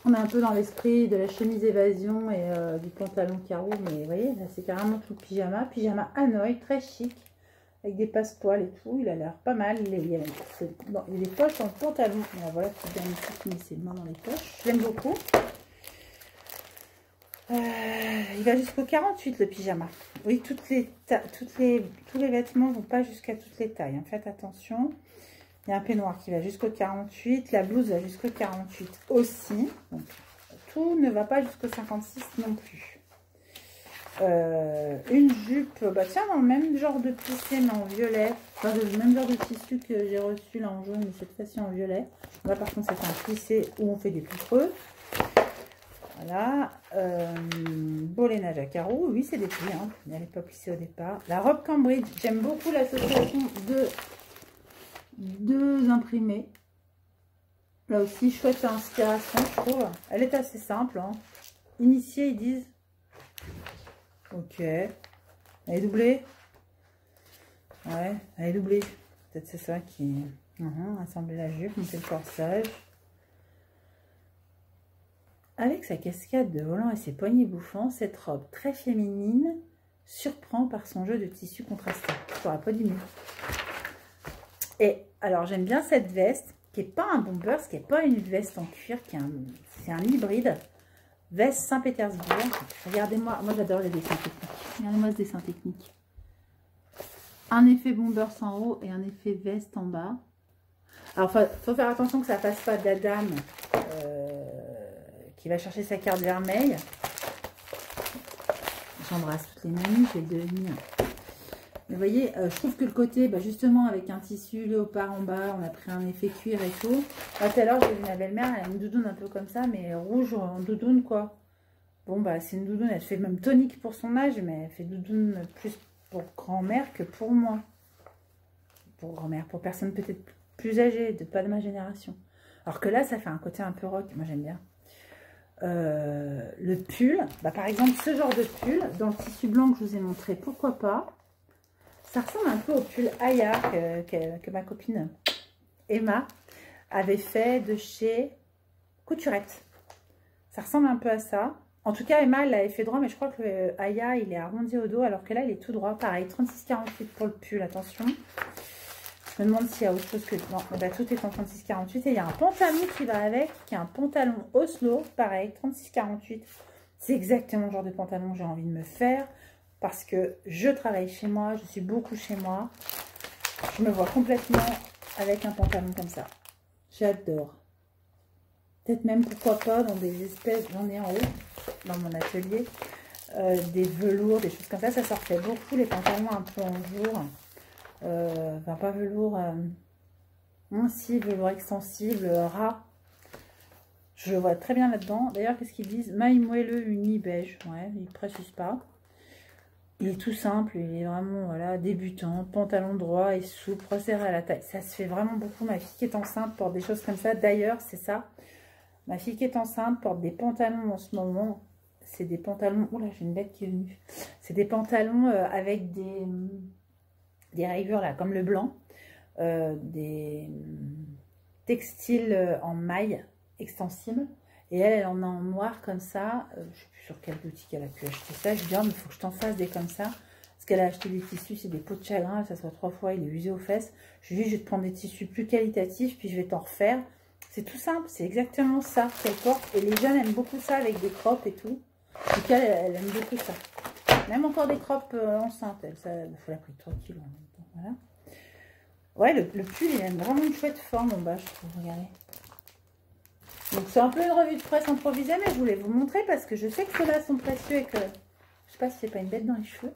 On est un peu dans l'esprit de la chemise évasion et du pantalon carreau. Mais vous voyez, là, c'est carrément tout le pyjama. Pyjama Hanoï, très chic. Avec des passepoils et tout. Il a l'air pas mal. Il y a des poches dans le pantalon. Alors, voilà, c'est bien ici qui met ses mains dans les poches. Je l'aime beaucoup. Il va jusqu'au 48 le pyjama. Oui, tous les vêtements ne vont pas jusqu'à toutes les tailles. Hein. Faites attention. Il y a un peignoir qui va jusqu'au 48. La blouse va jusqu'au 48 aussi. Donc, tout ne va pas jusqu'au 56 non plus. Une jupe, bah tiens, dans le même genre de plissé mais en violet. Enfin, le même genre de tissu que j'ai reçu là en jaune, mais cette fois-ci en violet. Là par contre c'est un plissé où on fait des plis creux. Voilà, bolénage à carreaux, oui c'est des plis, hein. Elle n'est pas plissée au départ. La robe Cambridge, j'aime beaucoup l'association de deux imprimés. Là aussi, chouette inspiration, je trouve. Elle est assez simple, hein. Initiée, ils disent. Ok. Elle est doublée. Ouais, elle est doublée. Peut-être c'est ça qui... assembler la jupe, monter le corsage. Avec sa cascade de volant et ses poignets bouffants, cette robe très féminine surprend par son jeu de tissu contrasté. Je n'aurais pas dit mieux. Et alors, j'aime bien cette veste. qui n'est pas un bombers, qui n'est pas une veste en cuir, c'est un hybride. Veste Saint-Pétersbourg. Regardez-moi, moi j'adore les dessins techniques. Regardez-moi ce dessin technique. Un effet bombers en haut et un effet veste en bas. Alors, faut faire attention que ça ne fasse pas de la dame qui va chercher sa carte vermeille. J'embrasse toutes les mamies, je vais le devenir. Mais vous voyez, je trouve que le côté, bah, justement, avec un tissu léopard en bas, on a pris un effet cuir et tout. Tout à l'heure, j'ai vu ma belle-mère, elle a une doudoune un peu comme ça, mais rouge en doudoune, quoi. Bon, bah, c'est une doudoune, elle fait même tonique pour son âge, mais elle fait doudoune plus pour grand-mère que pour moi. Pour grand-mère, pour personne peut-être plus âgée, pas de ma génération. Alors que là, ça fait un côté un peu rock, moi j'aime bien. Le pull, bah, par exemple, ce genre de pull, dans le tissu blanc que je vous ai montré, pourquoi pas. Ça ressemble un peu au pull Aya que ma copine Emma avait fait de chez Couturette. Ça ressemble un peu à ça. En tout cas, Emma, elle l'avait fait droit, mais je crois que le Aya, il est arrondi au dos, alors que là, il est tout droit. Pareil, 36,48 pour le pull, attention. Je me demande s'il y a autre chose que... Non, bah, tout est en 36,48. Et il y a un pantalon qui va avec, qui est un pantalon Oslo, pareil, 36,48. C'est exactement le genre de pantalon que j'ai envie de me faire. Parce que je travaille chez moi, je suis beaucoup chez moi. Je me vois complètement avec un pantalon comme ça. J'adore. Peut-être même, pourquoi pas, dans des espèces, j'en ai en haut, dans mon atelier, des velours, des choses comme ça. Ça sortait beaucoup, les pantalons un peu en velours. Enfin, pas velours, si, velours extensible, ras. Je le vois très bien là-dedans. D'ailleurs, qu'est-ce qu'ils disent? Maille moelleux uni beige. Ouais, ils ne précisent pas. Il est tout simple, il est vraiment voilà, débutant, pantalon droit et souple, resserré à la taille. Ça se fait vraiment beaucoup. Ma fille qui est enceinte porte des choses comme ça. D'ailleurs, c'est ça. Ma fille qui est enceinte porte des pantalons en ce moment. C'est des pantalons... Oula, j'ai une bête qui est venue. C'est des pantalons avec des rayures là, comme le blanc. Des textiles en maille extensible. Et elle en a en noir comme ça. Je ne sais plus sur quelle boutique elle a pu acheter ça. Je dis, oh, mais il faut que je t'en fasse des comme ça. Parce qu'elle a acheté des tissus, c'est des peaux de chagrin. Ça soit 3 fois, il est usé aux fesses. Je lui dis, je vais te prendre des tissus plus qualitatifs, puis je vais t'en refaire. C'est tout simple, c'est exactement ça qu'elle porte. Et les jeunes aiment beaucoup ça avec des croppes et tout. En tout cas, elle aime beaucoup ça. Même encore des croppes enceintes. Il faut la prendre 3 kilos en même temps. Voilà. Ouais, le pull, il a vraiment une chouette forme en bas, je trouve. Regardez. Donc c'est un peu une revue de presse improvisée, mais je voulais vous montrer parce que je sais que ceux-là sont précieux et que... Je sais pas si c'est pas une bête dans les cheveux.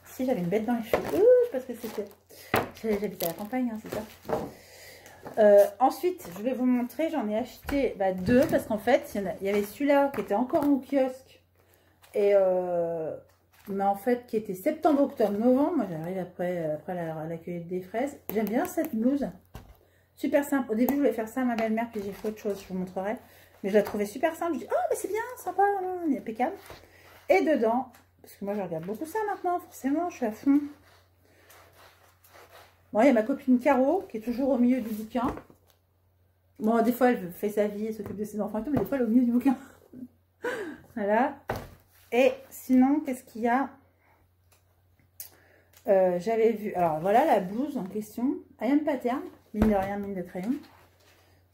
Si, j'avais une bête dans les cheveux. Parce que c'était... J'habite à la campagne, hein, c'est ça. Ensuite, je vais vous montrer, j'en ai acheté 2 parce qu'en fait, il y avait celui-là qui était encore en kiosque. Et... mais en fait, qui était septembre, octobre, novembre. Moi, j'arrive après la cueillette des fraises. J'aime bien cette blouse. Super simple. Au début, je voulais faire ça à ma belle-mère, puis j'ai fait autre chose, je vous montrerai. Mais je la trouvais super simple. Je dis, oh, mais c'est bien, sympa, il est impeccable. Et dedans, parce que moi, je regarde beaucoup ça maintenant, forcément, je suis à fond. Bon, il y a ma copine Caro, qui est toujours au milieu du bouquin. Bon, des fois, elle fait sa vie, elle s'occupe de ses enfants et tout, mais des fois, elle est au milieu du bouquin. Voilà. Et sinon, qu'est-ce qu'il y a? J'avais vu, alors voilà la blouse en question, I Am Pattern, mine de rien, mine de crayon.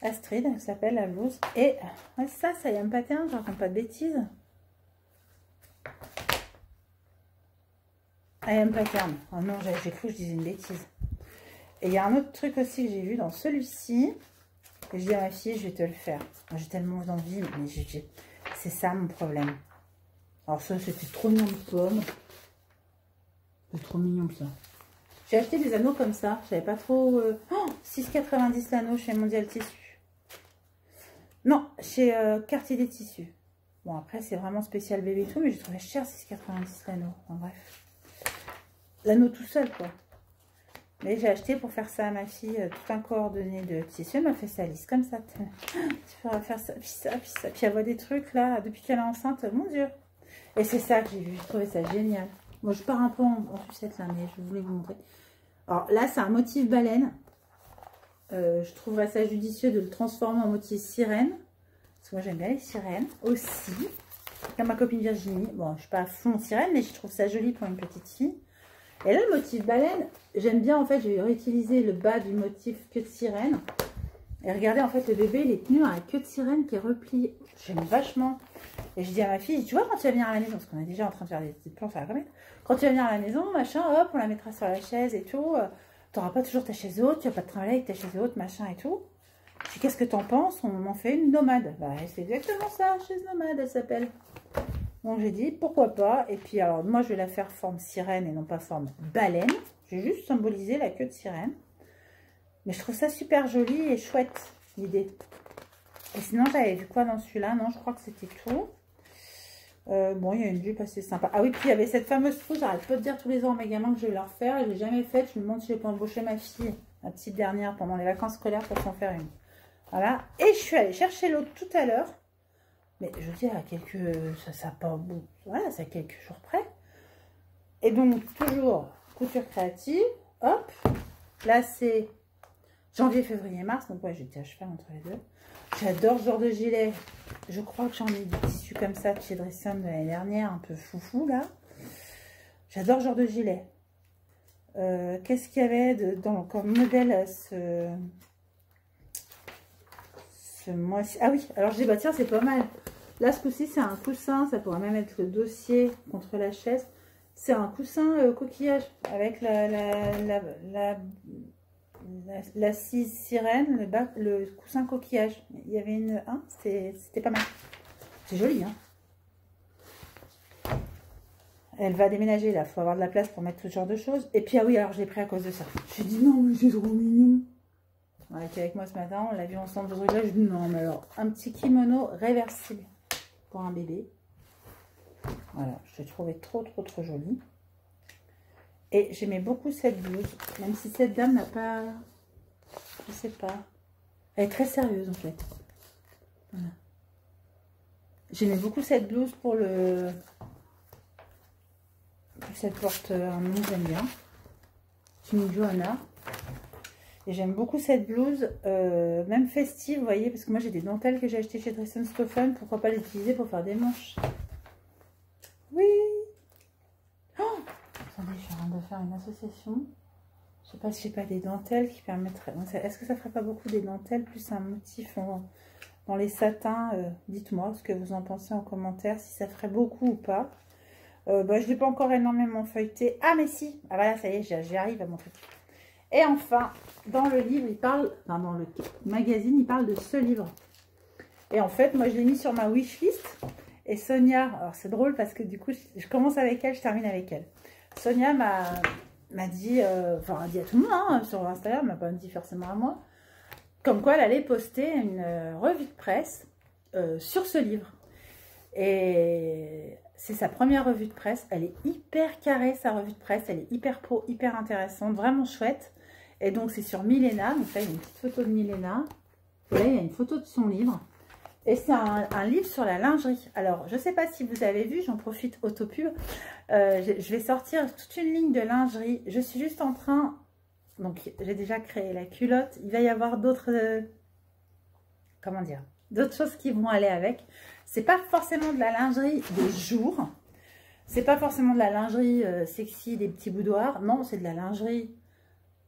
Astrid, elle s'appelle la blouse. Et ouais, ça I Am Pattern, je raconte pas de bêtises. I Am Pattern. Oh non, j'ai cru que je disais une bêtise. Et il y a un autre truc aussi que j'ai vu dans celui-ci. Et je dis à ma fille, je vais te le faire. J'ai tellement envie, mais c'est ça mon problème. Alors ça, c'était trop mignon de pomme. C'est trop mignon ça. J'ai acheté des anneaux comme ça. Je savais pas trop... 6,90 l'anneau chez Mondial Tissu. Non, chez Quartier des Tissus. Bon, après, c'est vraiment spécial bébé et tout, mais j'ai trouvé cher 6,90 l'anneau. En bref. L'anneau tout seul, quoi. Mais j'ai acheté pour faire ça à ma fille, tout un coordonné de tissu. Elle m'a fait ça lisse comme ça. Tu pourras faire ça, puis ça, puis ça. Puis elle voit des trucs là, depuis qu'elle est enceinte, mon Dieu. Et c'est ça que j'ai vu, j'ai trouvé ça génial. Moi, je pars un peu en sucette là, mais je voulais vous montrer. Alors là, c'est un motif baleine. Je trouverais ça judicieux de le transformer en motif sirène. Parce que moi, j'aime bien les sirènes aussi. Comme ma copine Virginie. Bon, je ne suis pas à fond sirène, mais je trouve ça joli pour une petite fille. Et là, le motif baleine, j'aime bien. En fait, j'ai réutilisé le bas du motif queue de sirène Et regardez, en fait, le bébé, il est tenu à la queue de sirène qui est repliée. J'aime vachement. Et je dis à ma fille, tu vois, quand tu vas venir à la maison, parce qu'on est déjà en train de faire des plans sur la comète, quand tu vas venir à la maison, machin, hop, on la mettra sur la chaise et tout. Tu n'auras pas toujours ta chaise haute, tu vas pas te travailler avec ta chaise haute, machin et tout. Je dis, qu'est-ce que t'en penses? On en fait une nomade. Bah, c'est exactement ça, chaise nomade, elle s'appelle. Donc j'ai dit, pourquoi pas. Et puis, alors, moi, je vais la faire forme sirène et non pas forme baleine. Je vais juste symboliser la queue de sirène. Mais je trouve ça super joli et chouette, l'idée. Et sinon, j'avais vu quoi dans celui-là? Non, je crois que c'était tout. Bon, il y a une jupe assez sympa. Ah oui, puis il y avait cette fameuse trousse. J'arrête pas de dire tous les ans à mes gamins que je vais leur faire. Et je l'ai jamais faite. Je me demande si je vais pas embaucher ma fille, la petite dernière, pendant les vacances scolaires pour s'en faire une. Voilà. Et je suis allée chercher l'autre tout à l'heure. Mais je veux dire, à quelques... Ça pas au bout. Voilà, c'est à quelques jours près. Et donc, toujours couture créative. Hop. Là, c'est janvier, février, mars. Donc, ouais, j'étais à cheval entre les deux. J'adore ce genre de gilet. Je crois que j'en ai du tissu comme ça de chez Dresson de l'année dernière, un peu foufou, là. J'adore ce genre de gilet. Qu'est-ce qu'il y avait comme modèle ce mois-ci? Ah oui, alors j'ai dit, bah tiens, c'est pas mal. Là, ce coup-ci, c'est un coussin. Ça pourrait même être le dossier contre la chaise. C'est un coussin coquillage avec l'assise sirène, le coussin coquillage. Il y avait une... Hein, c'était pas mal. C'est joli, hein. Elle va déménager, là. Il faut avoir de la place pour mettre tout ce genre de choses. Et puis, ah oui, alors, je l'ai pris à cause de ça. J'ai dit, non, mais c'est trop mignon. Elle était avec moi ce matin. On l'a vu ensemble. Là, je dis, non, mais alors, un petit kimono réversible pour un bébé. Voilà, je l'ai trouvé trop joli. Et j'aimais beaucoup cette blouse. Même si cette dame n'a pas... Je sais pas. Elle est très sérieuse, en fait. Voilà. J'aimais beaucoup cette blouse pour le... Cette porte un nom, j'aime bien. C'est une Johanna. Et j'aime beaucoup cette blouse, même festive, vous voyez, parce que moi j'ai des dentelles que j'ai achetées chez Dresson Stoffen. Pourquoi pas les utiliser pour faire des manches? Oui. Oh, attendez, je suis en train de faire une association. Je sais pas si j'ai pas des dentelles qui permettraient... Est-ce que ça ferait pas beaucoup des dentelles plus un motif dans les satins? Dites-moi ce que vous en pensez en commentaire, si ça ferait beaucoup ou pas. Bah, je ne l'ai pas encore énormément feuilleté. Ah mais si, ah voilà, ça y est, j'y arrive à mon truc. Et enfin, dans le livre, il parle, enfin, dans le magazine, il parle de ce livre. Et en fait, moi je l'ai mis sur ma wishlist. Et Sonia, alors c'est drôle parce que du coup, je commence avec elle, je termine avec elle. Sonia m'a dit, enfin, elle dit à tout le monde, hein, sur Instagram, elle m'a pas dit forcément à moi, comme quoi elle allait poster une revue de presse sur ce livre. Et c'est sa première revue de presse. Elle est hyper carrée, sa revue de presse. Elle est hyper pro, hyper intéressante, vraiment chouette. Et donc, c'est sur Milena. Donc là, il y a une petite photo de Milena. Et là, il y a une photo de son livre. Et c'est un livre sur la lingerie. Alors, je ne sais pas si vous avez vu, j'en profite autopub. Je vais sortir toute une ligne de lingerie. Je suis juste en train... Donc, j'ai déjà créé la culotte. Il va y avoir d'autres... comment dire? D'autres choses qui vont aller avec. C'est pas forcément de la lingerie de jour. C'est pas forcément de la lingerie sexy, des petits boudoirs. Non, c'est de la lingerie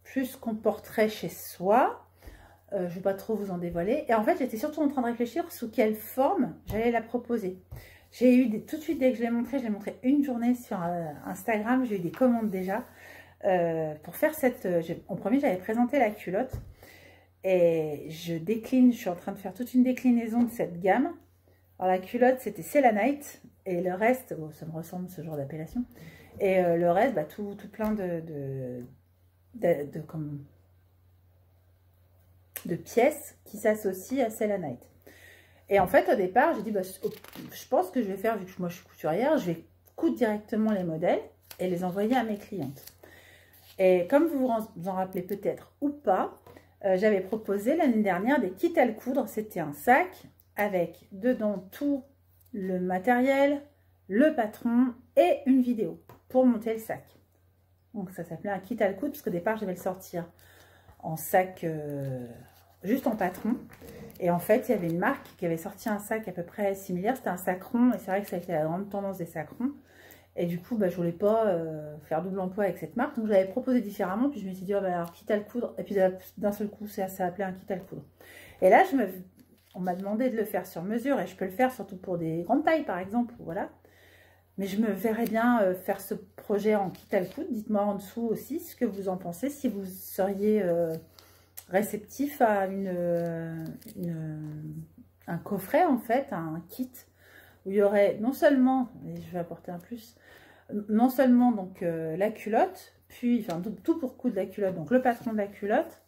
plus qu'on porterait chez soi. Je ne vais pas trop vous en dévoiler. Et en fait, j'étais surtout en train de réfléchir sous quelle forme j'allais la proposer. J'ai eu tout de suite, dès que je l'ai montré une journée sur Instagram. J'ai eu des commandes déjà. Pour faire cette... en premier, j'avais présenté la culotte. Et je suis en train de faire toute une déclinaison de cette gamme. Alors la culotte, c'était Selenite. Et le reste, bon, ça me ressemble ce genre d'appellation. Et le reste, bah, tout plein de pièces qui s'associent à Selenite. Et en fait, au départ, j'ai dit, bah, je pense que je vais faire, vu que moi je suis couturière, je vais coudre directement les modèles et les envoyer à mes clientes. Et comme vous vous en rappelez peut-être ou pas, j'avais proposé l'année dernière des kits à le coudre. C'était un sac avec dedans tout le matériel, le patron et une vidéo pour monter le sac. Donc ça s'appelait un kit à le coudre parce qu'au départ, je vais le sortir en sac, juste en patron. Et en fait, il y avait une marque qui avait sorti un sac à peu près similaire. C'était un sac rond et c'est vrai que ça a été la grande tendance des sacs ronds. Et du coup, bah, je voulais pas faire double emploi avec cette marque. Donc, je l'avais proposé différemment. Puis, je me suis dit, oh, bah, alors, quitte à le coudre. Et puis, d'un seul coup, ça appelé un quitte à le coudre. Et là, on m'a demandé de le faire sur mesure. Et je peux le faire surtout pour des grandes tailles, par exemple. Voilà. Mais je me verrais bien faire ce projet en quitte à le coudre. Dites-moi en dessous aussi ce que vous en pensez. Si vous seriez réceptif à un coffret, en fait, un kit. Où il y aurait non seulement, et je vais apporter un plus, non seulement donc la culotte, puis enfin tout pour coudre la culotte, donc le patron de la culotte,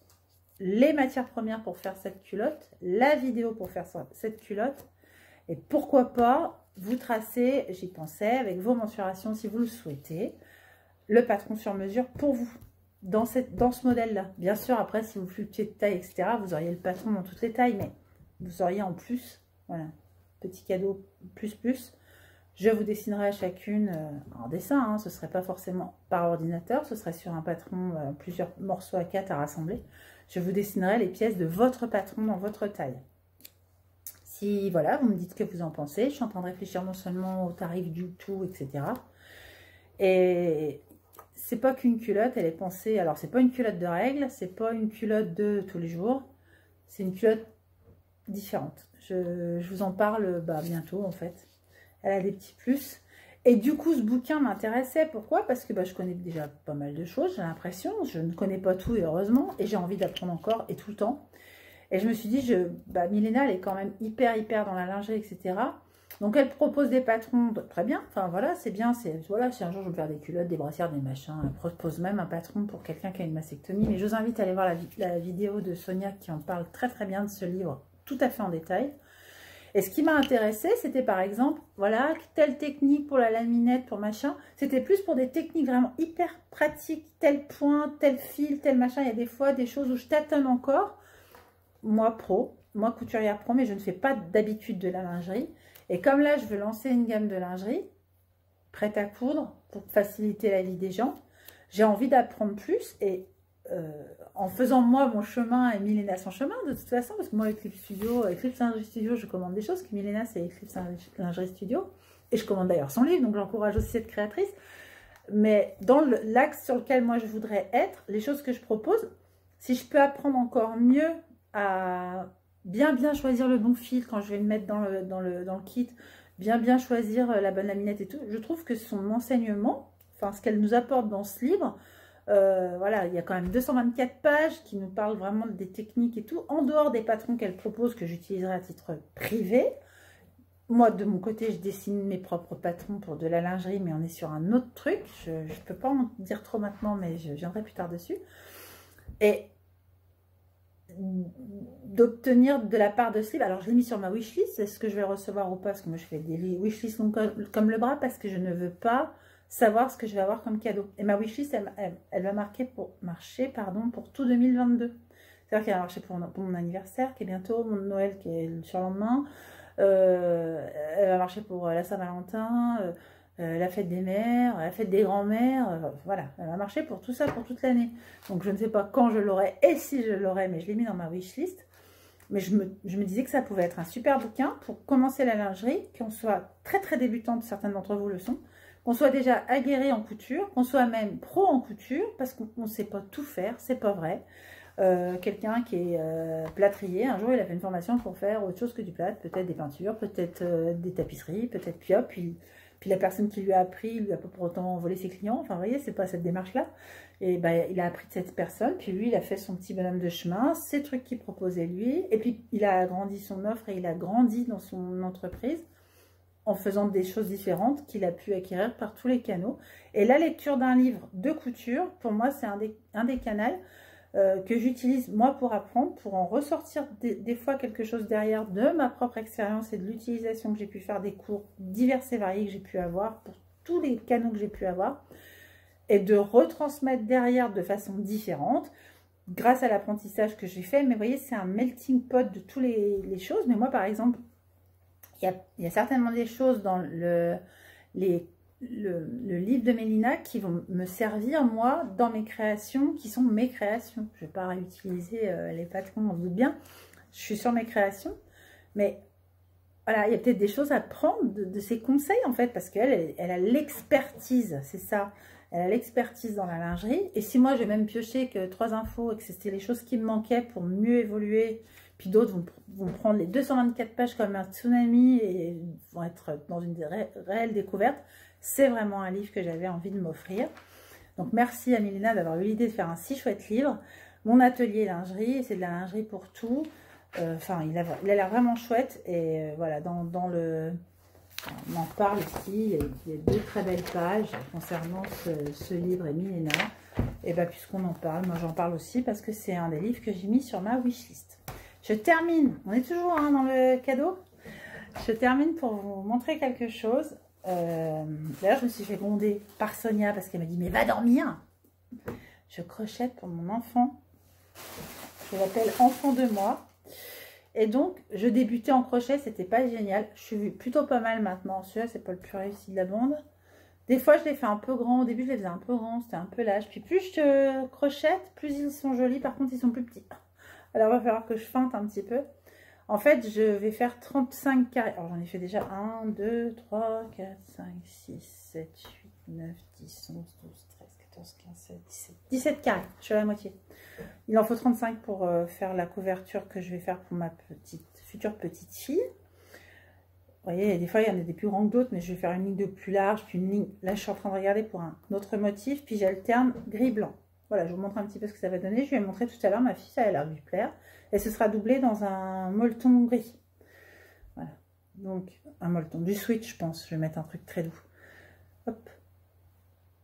les matières premières pour faire cette culotte, la vidéo pour faire cette culotte, et pourquoi pas vous tracer, j'y pensais, avec vos mensurations si vous le souhaitez, le patron sur mesure pour vous, dans ce modèle-là. Bien sûr, après, si vous fluctuez de taille, etc., vous auriez le patron dans toutes les tailles, mais vous auriez en plus, voilà, petit cadeau plus. Je vous dessinerai à chacune en dessin, hein, ce ne serait pas forcément par ordinateur, ce serait sur un patron, plusieurs morceaux à 4 à rassembler. Je vous dessinerai les pièces de votre patron dans votre taille. Si, voilà, vous me dites ce que vous en pensez, je suis en train de réfléchir non seulement au tarif du tout, etc. Et c'est pas qu'une culotte, elle est pensée, alors c'est pas une culotte de règle, c'est pas une culotte de tous les jours, c'est une culotte différente. Je vous en parle bientôt en fait. Elle a des petits plus. Et du coup, ce bouquin m'intéressait. Pourquoi? Parce que je connais déjà pas mal de choses, j'ai l'impression. Je ne connais pas tout, et heureusement. Et j'ai envie d'apprendre encore, et tout le temps. Et je me suis dit, Milena, elle est quand même hyper dans la lingerie, etc. Donc, elle propose des patrons très bien. Enfin, voilà, c'est bien. Voilà, si un jour je veux faire des culottes, des brassières, des machins, elle propose même un patron pour quelqu'un qui a une mastectomie. Mais je vous invite à aller voir la vidéo de Sonia qui en parle très bien de ce livre, tout à fait en détail. Et ce qui m'a intéressé, c'était par exemple, voilà, telle technique pour la laminette, pour machin. C'était plus pour des techniques vraiment hyper pratiques, tel point, tel fil, tel machin. Il y a des fois des choses où je tâtonne encore. Moi couturière pro, mais je ne fais pas d'habitude de la lingerie. Et comme là, je veux lancer une gamme de lingerie, prête à coudre, pour faciliter la vie des gens, j'ai envie d'apprendre plus. Et en faisant moi mon chemin et Milena son chemin de toute façon, parce que moi Eclipse Lingerie Studio, je commande des choses, que Milena c'est Eclipse Lingerie Studio, et je commande d'ailleurs son livre, donc j'encourage aussi cette créatrice. Mais dans l'axe sur lequel moi je voudrais être, les choses que je propose, si je peux apprendre encore mieux à bien choisir le bon fil quand je vais le mettre dans le kit, bien choisir la bonne laminette et tout, je trouve que son enseignement, enfin ce qu'elle nous apporte dans ce livre, voilà, il y a quand même 224 pages qui nous parlent vraiment des techniques et tout, en dehors des patrons qu'elle propose que j'utiliserai à titre privé. Moi, de mon côté, je dessine mes propres patrons pour de la lingerie, mais on est sur un autre truc. Je ne peux pas en dire trop maintenant, mais je viendrai plus tard dessus. Et d'obtenir de la part de ce livre, alors je l'ai mis sur ma wishlist, est-ce que je vais recevoir ou pas, parce que moi je fais des wishlists comme le bras, parce que je ne veux pas savoir ce que je vais avoir comme cadeau. Et ma wishlist, elle va marcher pour tout 2022. C'est-à-dire qu'elle va marcher pour mon anniversaire, qui est bientôt, mon Noël, qui est le surlendemain. Elle va marcher pour la Saint-Valentin, la fête des mères, la fête des grands-mères. Voilà, elle va marcher pour tout ça, pour toute l'année. Donc, je ne sais pas quand je l'aurai et si je l'aurai, mais je l'ai mis dans ma wishlist. Mais je me disais que ça pouvait être un super bouquin pour commencer la lingerie, qu'on soit très débutante, certaines d'entre vous le sont, qu'on soit déjà aguerri en couture, qu'on soit même pro en couture, parce qu'on ne sait pas tout faire, c'est pas vrai. Quelqu'un qui est plâtrier, un jour il a fait une formation pour faire autre chose que du plâtre, peut-être des peintures, peut-être des tapisseries, peut-être puis la personne qui lui a appris, lui a pas pour autant volé ses clients, enfin vous voyez, c'est pas cette démarche-là. Et il a appris de cette personne, puis lui il a fait son petit bonhomme de chemin, ces trucs qu'il proposait lui, et puis il a agrandi son offre et il a grandi dans son entreprise en faisant des choses différentes qu'il a pu acquérir par tous les canaux. Et la lecture d'un livre de couture, pour moi c'est un des canaux que j'utilise moi pour apprendre, pour en ressortir des fois quelque chose derrière de ma propre expérience et de l'utilisation que j'ai pu faire des cours divers et variés que j'ai pu avoir, pour tous les canaux que j'ai pu avoir, et de retransmettre derrière de façon différente, grâce à l'apprentissage que j'ai fait. Mais vous voyez, c'est un melting pot de toutes les choses. Mais moi, par exemple, il y a certainement des choses dans le livre de Mélina qui vont me servir, moi, dans mes créations, qui sont mes créations. Je ne vais pas réutiliser les patrons, on se doute bien. Je suis sur mes créations, mais voilà, il y a peut-être des choses à prendre de ses conseils, en fait, parce qu'elle, elle a l'expertise, c'est ça. Elle a l'expertise dans la lingerie. Et si moi, j'ai même pioché que 3 infos et que c'était les choses qui me manquaient pour mieux évoluer, puis d'autres vont prendre les 224 pages comme un tsunami et vont être dans une réelle découverte, c'est vraiment un livre que j'avais envie de m'offrir. Donc, merci à Milena d'avoir eu l'idée de faire un si chouette livre. Mon atelier lingerie, c'est de la lingerie pour tout. Enfin, il a l'air vraiment chouette. Et voilà, dans le... On en parle ici. Il y a 2 très belles pages concernant ce livre et Milena. Et bien, puisqu'on en parle, moi j'en parle aussi parce que c'est un des livres que j'ai mis sur ma wishlist. Je termine. On est toujours hein, dans le cadeau. Je termine pour vous montrer quelque chose. D'ailleurs, je me suis fait gronder par Sonia parce qu'elle m'a dit « Mais va dormir !» Je crochette pour mon enfant. Je l'appelle « Enfant de moi ». Et donc, je débutais en crochet, c'était pas génial. Je suis plutôt pas mal maintenant. Celui-là, c'est pas le plus réussi de la bande. Des fois, je les fais un peu grands. Au début, je les faisais un peu grands, c'était un peu lâche. Puis plus je crochette, plus ils sont jolis. Par contre, ils sont plus petits. Alors, il va falloir que je feinte un petit peu. En fait, je vais faire 35 carrés. Alors, j'en ai fait déjà 1, 2, 3, 4, 5, 6, 7, 8, 9, 10, 11, 12, 13, 14, 15, 16, 17. 17 carrés, je suis à la moitié. Il en faut 35 pour faire la couverture que je vais faire pour ma future petite fille. Vous voyez, des fois, il y en a des plus grands que d'autres, mais je vais faire une ligne de plus large, puis une ligne... Là, je suis en train de regarder pour un autre motif, puis j'alterne gris-blanc. Voilà, je vous montre un petit peu ce que ça va donner. Je lui ai montré tout à l'heure, ma fille, ça a l'air de lui plaire. Et ce sera doublé dans un molleton gris. Voilà. Donc, un molleton. Du switch, je pense. Je vais mettre un truc très doux. Hop.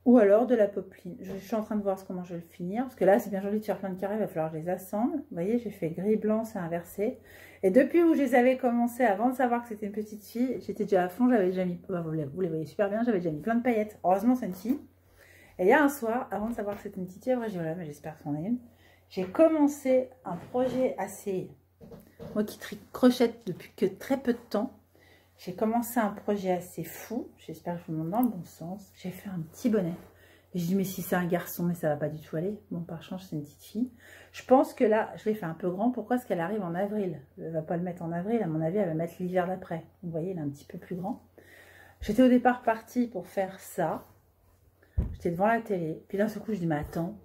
Ou alors de la popeline. Je suis en train de voir comment je vais le finir. Parce que là, c'est bien joli de faire plein de carrés. Il va falloir que je les assemble. Vous voyez, j'ai fait gris-blanc, c'est inversé. Et depuis où je les avais commencé, avant de savoir que c'était une petite fille, j'étais déjà à fond. J'avais déjà mis... Bah, vous les voyez super bien. J'avais déjà mis plein de paillettes. Heureusement, c'est une fille. Et il y a un soir, avant de savoir que c'était une petite fille, après, j'ai dit, voilà, mais j'espère que c'en est une. J'ai commencé un projet assez... Moi qui crochette depuis que très peu de temps, j'ai commencé un projet assez fou. J'espère que je vous montre dans le bon sens. J'ai fait un petit bonnet. Et je dis, mais si c'est un garçon, mais ça va pas du tout aller. Bon, par chance, c'est une petite fille. Je pense que là, je l'ai fait un peu grand. Pourquoi? Parce qu'elle arrive en avril. Elle ne va pas le mettre en avril. À mon avis, elle va mettre l'hiver d'après. Vous voyez, il est un petit peu plus grand. J'étais au départ partie pour faire ça. J'étais devant la télé. Puis d'un seul coup, je dis, mais attends.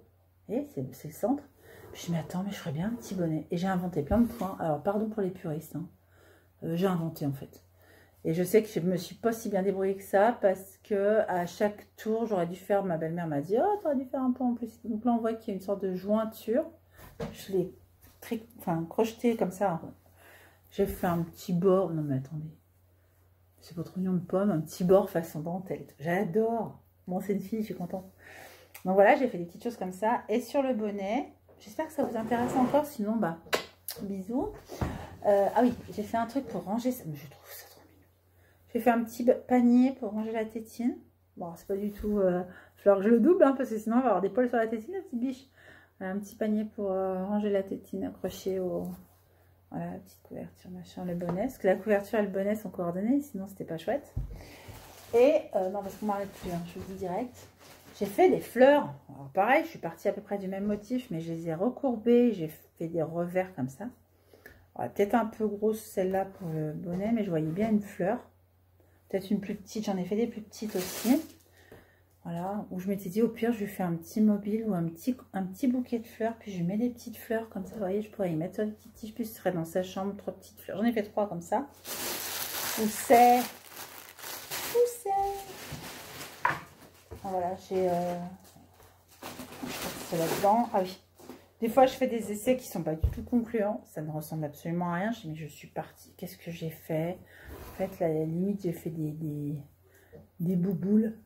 Et c'est le centre. Je me suis dit, mais attends, mais je ferais bien un petit bonnet. Et j'ai inventé plein de points. Alors, pardon pour les puristes. Hein. J'ai inventé, en fait. Et je sais que je me suis pas si bien débrouillée que ça. Parce que à chaque tour, j'aurais dû faire... Ma belle-mère m'a dit, oh, tu aurais dû faire un point en plus. Donc là, on voit qu'il y a une sorte de jointure. Je l'ai crocheté comme ça. J'ai fait un petit bord. Non, mais attendez. C'est votre oignon de pomme. Un petit bord façon dentelle. J'adore. Bon, c'est une fille, je suis contente. Donc voilà, j'ai fait des petites choses comme ça. Et sur le bonnet... J'espère que ça vous intéresse encore, sinon, bah, bisous. Ah oui, j'ai fait un truc pour ranger ça. Mais je trouve ça trop mignon. J'ai fait un petit panier pour ranger la tétine. Bon, c'est pas du tout... il va falloir que je le double, hein, parce que sinon, on va avoir des poils sur la tétine, la petite biche. Voilà, un petit panier pour ranger la tétine accroché au... Voilà, la petite couverture, machin, le bonnet. Parce que la couverture et le bonnet sont coordonnés, sinon, c'était pas chouette. Et, non, parce qu'on m'arrête plus, hein, je vous dis direct. J'ai fait des fleurs. Alors pareil, je suis partie à peu près du même motif, mais je les ai recourbées. J'ai fait des revers comme ça. Peut-être un peu grosse celle-là pour le bonnet, mais je voyais bien une fleur. Peut-être une plus petite. J'en ai fait des plus petites aussi. Voilà. Où je m'étais dit, au pire, je lui fais un petit mobile ou un petit bouquet de fleurs. Puis je lui mets des petites fleurs comme ça. Vous voyez, je pourrais y mettre sur des petites tiges. Puis ce serait dans sa chambre, 3 petites fleurs. J'en ai fait 3 comme ça. Où c'est... Voilà, j'ai... c'est là-dedans. Ah oui. Des fois, je fais des essais qui ne sont pas du tout concluants. Ça ne ressemble absolument à rien. Je dis, mais je suis partie. Qu'est-ce que j'ai fait? En fait, là, à la limite, j'ai fait des bouboules.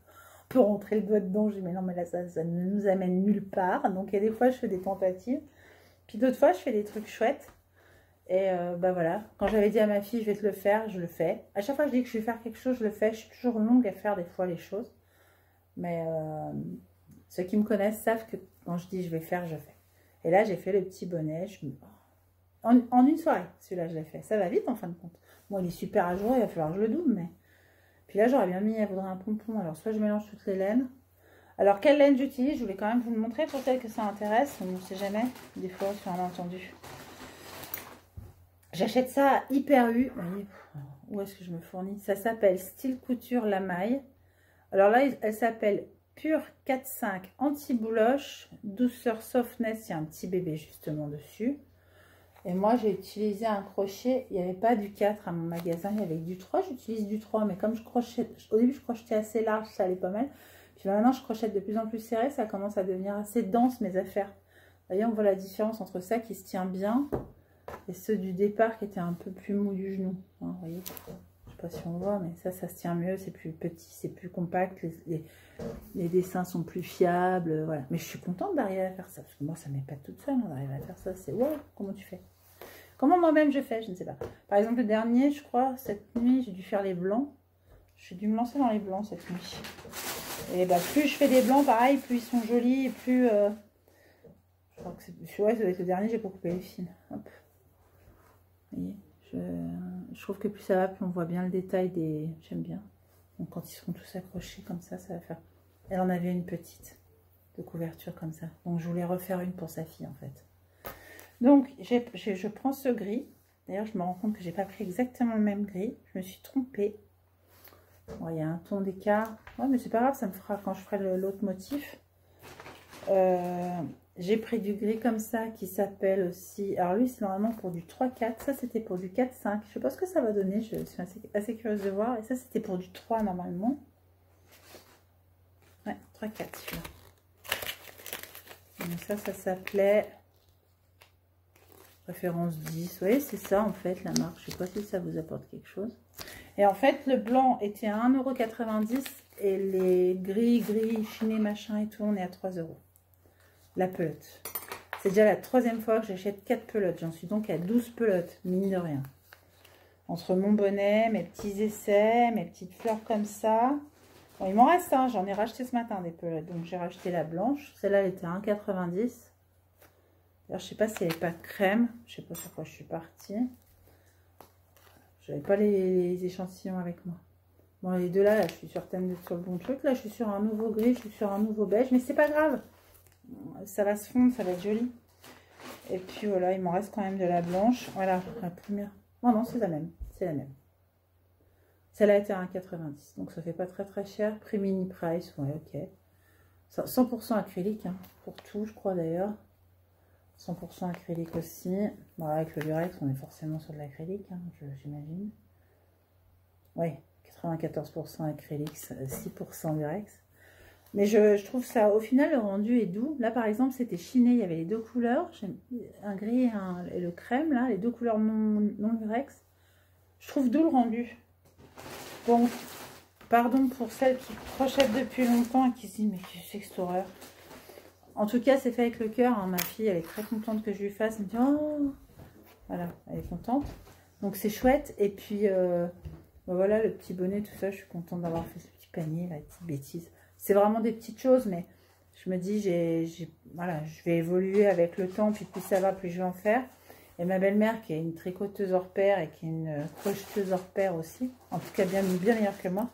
On peut rentrer le doigt dedans. Je dis, mais non, mais là, ça ne nous amène nulle part. Donc, il y a des fois, je fais des tentatives. Puis d'autres fois, je fais des trucs chouettes. Et bah voilà. Quand j'avais dit à ma fille, je vais te le faire, je le fais. À chaque fois que je dis que je vais faire quelque chose, je le fais. Je suis toujours longue à faire des fois les choses. Mais ceux qui me connaissent savent que quand je dis je vais faire, je fais. Et là, j'ai fait le petit bonnet. En une soirée, celui-là, je l'ai fait. Ça va vite, en fin de compte. Bon, il est super à jour, il va falloir que je le double. Mais... Puis là, j'aurais bien mis, elle voudrait un pompon. Alors, soit je mélange toutes les laines. Alors, quelle laine j'utilise? Je voulais quand même vous le montrer pour celles que ça intéresse. On ne sait jamais, des fois, sur un malentendu. J'achète ça à Hyper U. Vous voyez, où est-ce que je me fournis? Ça s'appelle Style Couture La Maille. Alors là, elle s'appelle Pure 4-5 anti-bouloche, douceur softness. Il y a un petit bébé justement dessus. Et moi, j'ai utilisé un crochet. Il n'y avait pas du 4 à mon magasin, il y avait du 3. J'utilise du 3, mais comme je crochette, au début, je crochetais assez large, ça allait pas mal. Puis maintenant, je crochette de plus en plus serré, ça commence à devenir assez dense, mes affaires. Vous voyez, on voit la différence entre ça qui se tient bien et ceux du départ qui étaient un peu plus mou du genou. Hein, vous voyez, je sais pas si on voit, mais ça se tient mieux, c'est plus petit, c'est plus compact, les dessins sont plus fiables, voilà. Mais je suis contente d'arriver à faire ça, parce que moi, ça m'épate toute seule, d'arriver à faire ça, c'est wow, comment tu fais? Comment moi-même je fais, je ne sais pas. Par exemple, le dernier, je crois, cette nuit, j'ai dû faire les blancs. J'ai dû me lancer dans les blancs cette nuit. Et bah, plus je fais des blancs, pareil, plus ils sont jolis, et plus... Je crois que c'est... Ouais, ça doit être le dernier, j'ai pas coupé les fils. Hop. Vous voyez, je trouve que plus ça va, plus on voit bien le détail des... J'aime bien. Donc quand ils seront tous accrochés comme ça va faire... Elle en avait une petite de couverture comme ça. Donc je voulais refaire une pour sa fille en fait. Donc je prends ce gris. D'ailleurs je me rends compte que j'ai pas pris exactement le même gris. Je me suis trompée. Bon, il y a un ton d'écart. Ouais, mais c'est pas grave, ça me fera quand je ferai l'autre motif. J'ai pris du gris comme ça qui s'appelle aussi... Alors lui, c'est normalement pour du 3-4. Ça, c'était pour du 4-5. Je sais pas ce que ça va donner. Je suis assez curieuse de voir. Et ça, c'était pour du 3 normalement. Ouais, 3-4 celui-là. Donc ça s'appelait... Référence 10. Vous voyez, c'est ça en fait la marque. Je sais pas si ça vous apporte quelque chose. Et en fait, le blanc était à 1,90 € et les gris chinés, machin et tout, on est à 3 €. La pelote. C'est déjà la 3e fois que j'achète 4 pelotes. J'en suis donc à 12 pelotes, mine de rien. Entre mon bonnet, mes petits essais, mes petites fleurs comme ça. Bon, il m'en reste un. J'en ai racheté ce matin des pelotes. Donc j'ai racheté la blanche. Celle-là, elle était à 1,90 €. Alors, je sais pas si elle n'est pas crème. Je sais pas sur quoi je suis partie. J'avais pas les échantillons avec moi. Bon, les deux là, je suis certaine d'être sur le bon truc. Là, je suis sur un nouveau gris, je suis sur un nouveau beige. Mais c'est pas grave. Ça va se fondre, ça va être joli. Et puis voilà, il m'en reste quand même de la blanche. Voilà, la première. Non, c'est la même. C'est la même. Celle-là était à 1,90 €. Donc, ça fait pas très cher. Prix mini price. Ouais, ok. 100% acrylique. Hein, pour tout, je crois d'ailleurs. 100% acrylique aussi. Bon, avec le lurex, on est forcément sur de l'acrylique, hein, j'imagine. Oui, 94% acrylique, 6% lurex. Mais je trouve ça, au final, le rendu est doux. Là, par exemple, c'était chiné, il y avait les deux couleurs, un gris et le crème, là, les deux couleurs non lurex. Je trouve doux le rendu. Bon, pardon pour celles qui crochettent depuis longtemps et qui se disent, mais qu'est-ce que c'est que cette horreur? En tout cas, c'est fait avec le cœur. Hein. Ma fille, elle est très contente que je lui fasse. Elle me dit, oh, voilà, elle est contente. Donc, c'est chouette. Et puis, ben voilà, le petit bonnet, tout ça, je suis contente d'avoir fait ce petit panier, la petite bêtise. C'est vraiment des petites choses, mais je me dis, voilà, je vais évoluer avec le temps. Puis plus ça va, plus je vais en faire. Et ma belle-mère, qui est une tricoteuse hors pair et qui est une crocheteuse hors pair aussi, en tout cas bien meilleure que moi,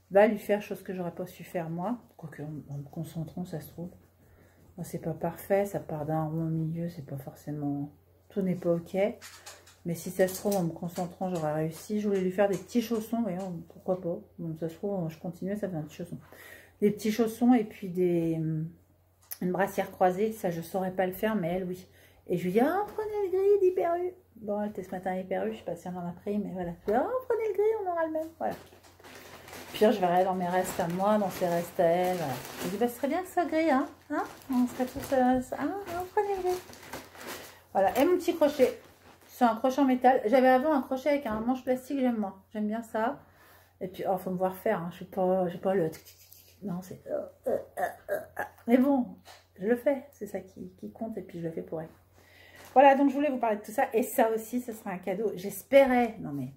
va lui faire chose que j'aurais pas su faire moi. Quoique, en me concentrant, ça se trouve. C'est pas parfait, ça part d'un rond au milieu, c'est pas forcément... Tout n'est pas ok. Mais si ça se trouve, en me concentrant, j'aurais réussi. Je voulais lui faire des petits chaussons, voyons, pourquoi pas. Bon, ça se trouve, je continuais, ça fait un petit chausson. Des petits chaussons et puis une brassière croisée, ça je saurais pas le faire, mais elle, oui. Et je lui dis, ah, prenez le gris d'Hyper U. Bon, elle était ce matin à Hyper U, je sais pas si elle en a pris, mais voilà. Je lui dis, oh, prenez le gris, on aura le même, voilà. Puis je verrai dans mes restes à moi, dans ses restes à elle. Voilà. Je dis, bah, ce serait bien que ça gris, hein, on serait tous... prenez le gris. Voilà, et mon petit crochet. C'est un crochet en métal. J'avais avant un crochet avec un manche plastique, j'aime moins. J'aime bien ça. Et puis, oh, faut me voir faire. Hein. Je sais pas le... Non, c'est... Mais bon, je le fais. C'est ça qui compte. Et puis, je le fais pour elle. Voilà, donc je voulais vous parler de tout ça. Et ça aussi, ce sera un cadeau. J'espérais. Non, mais...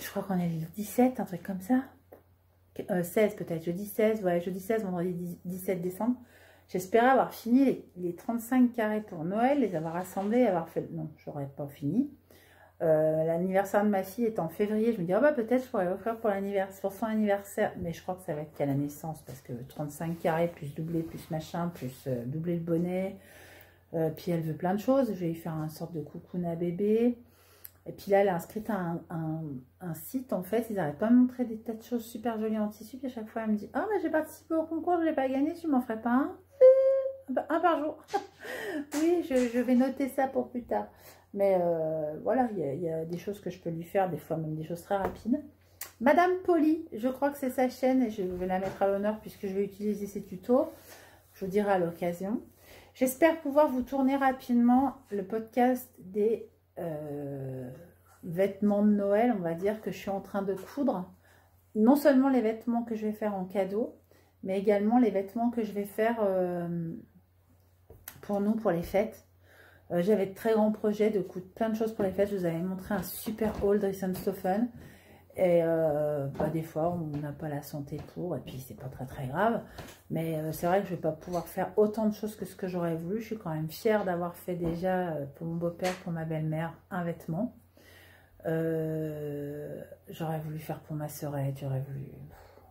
Je crois qu'on est le 17, un truc comme ça. 16 peut-être, jeudi 16, ouais, jeudi 16, vendredi 17 décembre. J'espérais avoir fini les 35 carrés pour Noël, les avoir assemblés, avoir fait... Non, j'aurais pas fini. L'anniversaire de ma fille est en février. Je me dis, oh bah peut-être je pourrais offrir pour son anniversaire. Mais je crois que ça va être qu'à la naissance, parce que 35 carrés, plus doublé, plus machin, plus doubler le bonnet. Puis elle veut plein de choses. Je vais lui faire une sorte de coucoune à bébé. Et puis là, elle est inscrite à un site. En fait, ils n'arrêtent pas de montrer des tas de choses super jolies en tissu. Puis à chaque fois, elle me dit, ah, mais j'ai participé au concours, je ne l'ai pas gagné, tu m'en ferais pas un? Un par jour. Oui, je vais noter ça pour plus tard. Mais voilà, il y a des choses que je peux lui faire, des fois même des choses très rapides. Madame Polly, je crois que c'est sa chaîne et je vais la mettre à l'honneur puisque je vais utiliser ses tutos. Je vous dirai à l'occasion. J'espère pouvoir vous tourner rapidement le podcast des vêtements de Noël, on va dire, que je suis en train de coudre. Non seulement les vêtements que je vais faire en cadeau, mais également les vêtements que je vais faire pour nous, pour les fêtes. J'avais de très grands projets de coudre plein de choses pour les fêtes. Je vous avais montré un super haul Dressenstoffen. Et des fois, on n'a pas la santé pour, et puis c'est pas très très grave. Mais c'est vrai que je vais pas pouvoir faire autant de choses que ce que j'aurais voulu. Je suis quand même fière d'avoir fait déjà pour mon beau-père, pour ma belle-mère, un vêtement. J'aurais voulu faire pour ma sœurette, j'aurais voulu...